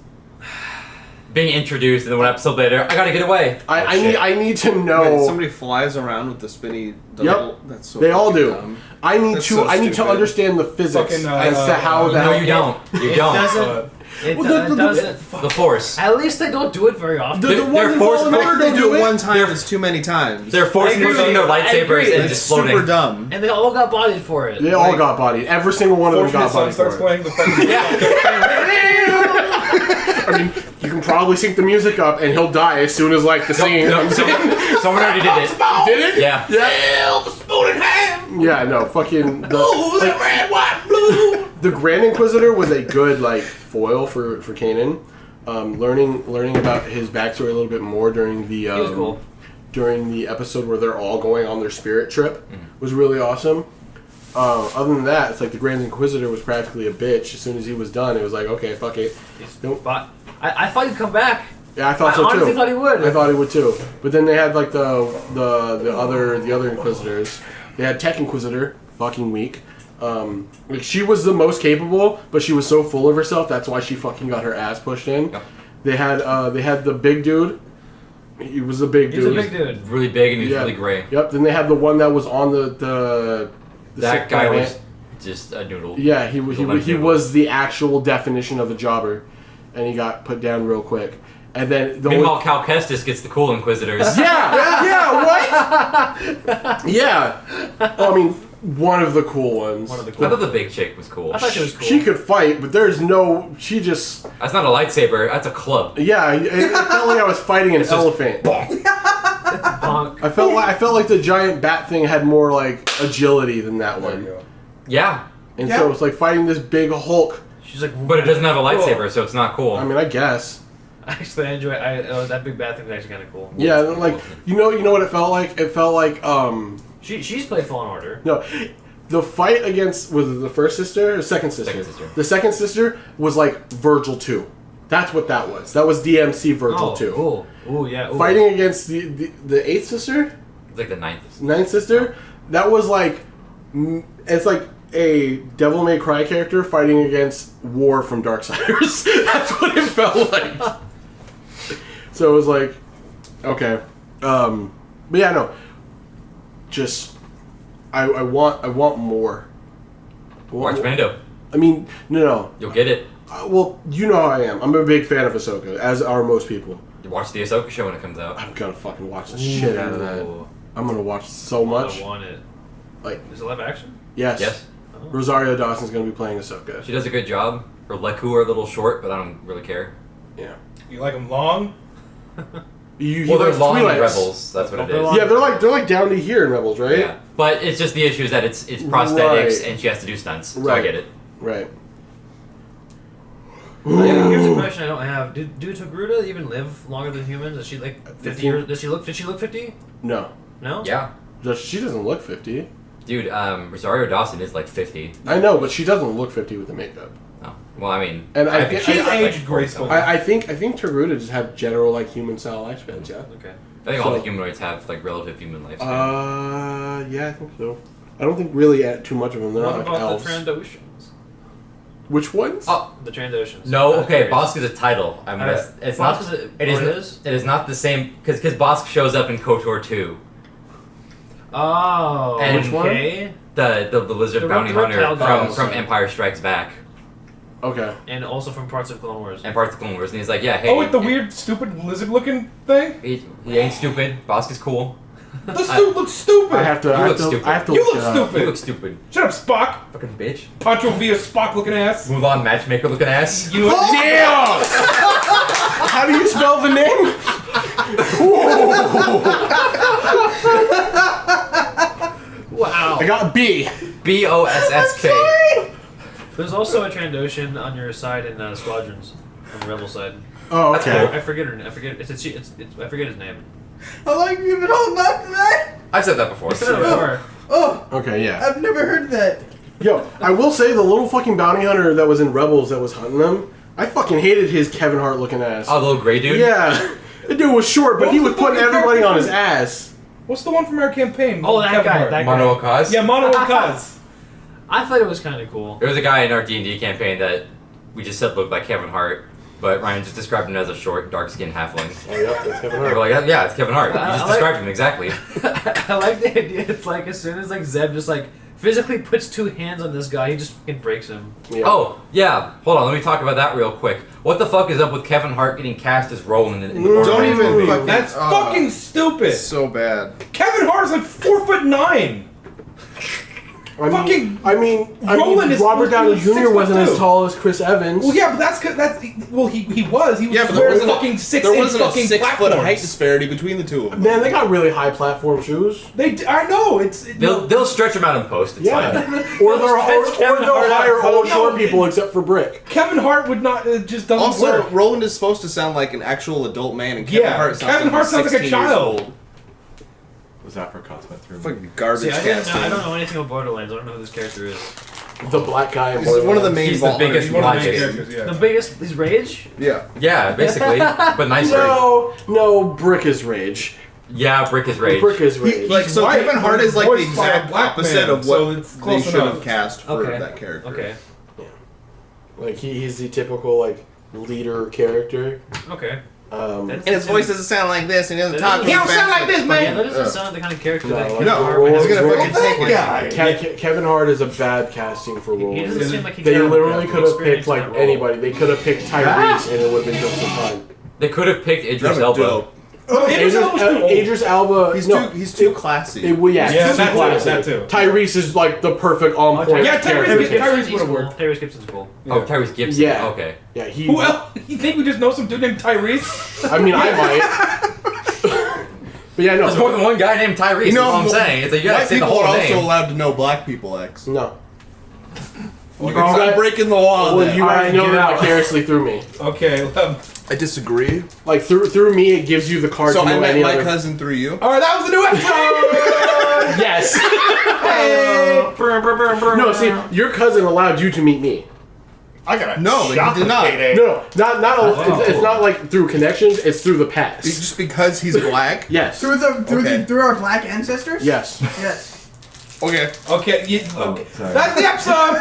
being introduced, and then one episode later, I gotta get away. I need to know. Wait, somebody flies around with the spinny double. Yep. That's so They all fucking do. dumb. I need That's to. so I need to stupid. understand the physics Fucking, as to how that. No, you don't. You It don't. doesn't. It Well, the- doesn't. The Force. At least they don't do it very often. The They're ones in forced Fallen Order They don't do it it. one time. It's too many times. They're forcing I agree. pushing their I lightsabers agree. and It's just floating. super dumb. And they all got bodied for it. They all got bodied. Every single one of them Fortunate got Son bodied starts for it. playing the fucking I mean, you can probably sync the music up, and he'll die as soon as like the scene No, comes in. someone already did it. Did it? Yeah. Yeah, no, fucking. Like, red, white, blue. The Grand Inquisitor was a good like foil for Kanan. Learning about his backstory a little bit more during the was cool. during the episode where they're all going on their spirit trip was really awesome. Other than that, it's like the Grand Inquisitor was practically a bitch. As soon as he was done, it was like, okay, fuck it. Nope. But I thought he'd come back. Yeah, I thought I so too. honestly thought he would. I thought he would too. But then they had like the other Inquisitors. They had Tech Inquisitor, fucking weak. Like she was the most capable, but she was so full of herself. That's why she fucking got her ass pushed in. Yep. They had the big dude. He was a big He's dude. a big dude. Really big and he's Yeah. really gray. Yep. Then they had the one that was on the That sick guy planet. was just a noodle. Yeah, he noodle. was the actual definition of a jobber, and he got put down real quick. And then the Meanwhile, Cal Kestis gets the cool Inquisitors. yeah, what? Yeah. Oh, I mean, one of the cool ones. One of the I cool. thought the big chick was cool. I thought she was cool. She could fight, but there's no. She just. That's not a lightsaber. That's a club. Yeah, it felt like I was fighting an It's just elephant. Bonk. I felt like the giant bat thing had more like agility than that one, Yeah, and so it's like fighting this big Hulk. She's like, but it doesn't have a lightsaber, so it's not cool. I mean, I guess. Actually, I enjoy. That big bad thing was actually kind of cool. Yeah, like you know what it felt like. It felt like She's played Fallen Order. no. The fight against was it the first sister or second sister? Second sister. The second sister was like Virgil 2. That's what that was. That was DMC Virgil 2. Ooh, yeah. Ooh. Fighting against the eighth sister, It's like the ninth. ninth sister. That was like it's like a Devil May Cry character fighting against War from Darksiders. That's what it felt like. So it was like, okay, but yeah, no. Just I want more. Watch Mando. I mean, no. You'll get it. Well, you know how I am. I'm a big fan of Ahsoka, as are most people. You watch the Ahsoka show when it comes out. I'm gonna fucking watch the shit out of that. I'm gonna watch so much. I want it. Like, Is it live action? yes. Yes. Rosario Dawson's gonna be playing Ahsoka. She does a good job. Her Leku are a little short, but I don't really care. Yeah. You like them long? Well, they're likes long in Twi'leks. Rebels. That's what it They're is. long. Yeah, they're like down to here in Rebels, right? Yeah. But it's just the issue is that it's prosthetics Right. and she has to do stunts. So I Right. get it. Right. Here's a question I don't have. Do Togruta even live longer than humans? Is she like 50 think- years? Did she look 50? No. No? Yeah. She doesn't look 50. Dude, Rosario Dawson is like 50. I know, but she doesn't look 50 with the makeup. Oh. Well, I mean, And I think think- She's I- aged gracefully. I think Taruta just have general like human style lifespans, yeah. Okay. I think all So- the humanoids have like relative human lifespan. Yeah, I think so. I don't think really too much of them. They're What not like about elves. the Trandoshans? Which ones? Oh, The Trandoshans. no, okay, Curious. Bosk is a title. I mean, it's Bosk not. is a- It is. oh, it is? It is not the same because Bosk shows up in KOTOR 2. Oh, And- Which one? okay. The lizard The bounty reptile hunter guys. from Empire Strikes Back Okay. And also from parts of Clone Wars. and parts of Clone Wars, and he's like, yeah, hey. Oh, with the weird, stupid lizard-looking thing? He ain't stupid. Bosk is cool. The suit looks stupid. I have to. You I have look to. stupid. I have to You look look it up. stupid. You look stupid. Shut up, Spock. Fucking bitch. Pancho via Spock-looking ass. Move on, matchmaker looking ass. You look Damn! How do you spell the name? Wow. I got B. BOSSK. There's also a Trandoshan on your side in Squadrons, on the Rebel side. Oh, That's okay. I forget her. I forget. It's I forget his name. I like you've been holding on to that. I've said that before. I said it before. Oh, Okay, yeah. I've never heard that. Yo, I will say the little fucking bounty hunter that was in Rebels that was hunting them, I fucking hated his Kevin Hart looking ass. Oh, the little gray dude? Yeah. The dude was short, but What he was was the putting fucking everybody on his character? ass. What's the one from our campaign? Oh, that Kevin guy. Hart. That Mono Akaz? Yeah, Mono Akaz. I thought it was kind of cool. There was a guy in our D&D campaign that we just said looked like Kevin Hart. But Ryan just described him as a short, dark-skinned halfling. Oh, yeah, that's Kevin We're Hart. like, yeah, it's Kevin Hart. You just described him exactly. I like the idea. It's like as soon as like Zeb just like physically puts 2 hands on this guy, he just fucking breaks him. Yeah. Oh, yeah. Hold on, let me talk about that real quick. What the fuck is up with Kevin Hart getting cast as Roland in the Don't Borderlands even movie? fucking. That's fucking stupid. So bad. Kevin Hart's like 4'9". I mean, Roland is Robert Downey supposed to be Jr. wasn't 6'2". as tall as Chris Evans. Well, yeah, but that's he was. He was Yeah, but wearing fucking 6 there inch wasn't a fucking 6 foot platforms. height disparity between the two of them. Man, they got really high platform shoes. I know They'll stretch him out in post. It's Yeah. fine. Or they'll Kevin Hart hire out. all No, short people except for Brick. Kevin Hart would not just doesn't Also, work. Roland is supposed to sound like an actual adult man, and Kevin Yeah, Hart sounds Kevin like Hart sounds like a 16 child. years old. Those apricots went through me. Fucking garbage See, casting. I don't know anything about Borderlands. I don't know who this character is. The black guy. in This is one of the Borderlands. main He's the vault biggest hunters. One of the main logic. characters, yeah. The biggest is Rage. Yeah. Yeah, basically. But nice rage. No, Brick is Rage. Yeah, Brick is rage. Brick is Rage. Like, so white, Kevin Hart but is like the voiced by a exact black opposite man, of so what it's they close should enough. have cast for Okay. that character. Okay. Like he's the typical like leader character. Okay. And his voice doesn't sound like this, and he doesn't talk. He don't sound like this, Yeah, that doesn't sound like the kind of character No, that like, Kevin no, Hart would he's have. gonna fucking take it. Kevin Hart is a bad casting for He Roland. doesn't seem like he They can literally have could have experience picked in like that role. anybody. They could have picked Tyrese and it would have been just as fine. They could have picked Idris That'd be Elba. dope. Idris Elba. He's too classy. Yeah, Yeah, too that too, classic. that too. Tyrese is like the perfect on point Yeah, character. Tyrese would have worked. Tyrese Gibson's cool. Oh, Tyrese Gibson. Yeah. Okay. Yeah, he. Who else? You think we just know some dude named Tyrese? I mean, I might. But yeah, no. There's more than one guy named Tyrese. That's what I'm saying. It's like you gotta White say the people whole are also name. allowed to know black people, X. No. You got breaking the law. Well, then. you already know get that out. vicariously through me. Okay. I disagree. Like through me, it gives you the card So to know I met any my other. cousin through you. All right, that was the new episode. Yes. Hey. No, see, your cousin allowed you to meet me. I got a No, but shock he did not. payday. No, not Oh. it's not like through connections. It's through the past. Just because he's black. Yes. Through Okay. through our black ancestors. Yes. Yes. Okay. Okay. Oh, sorry. That's the episode.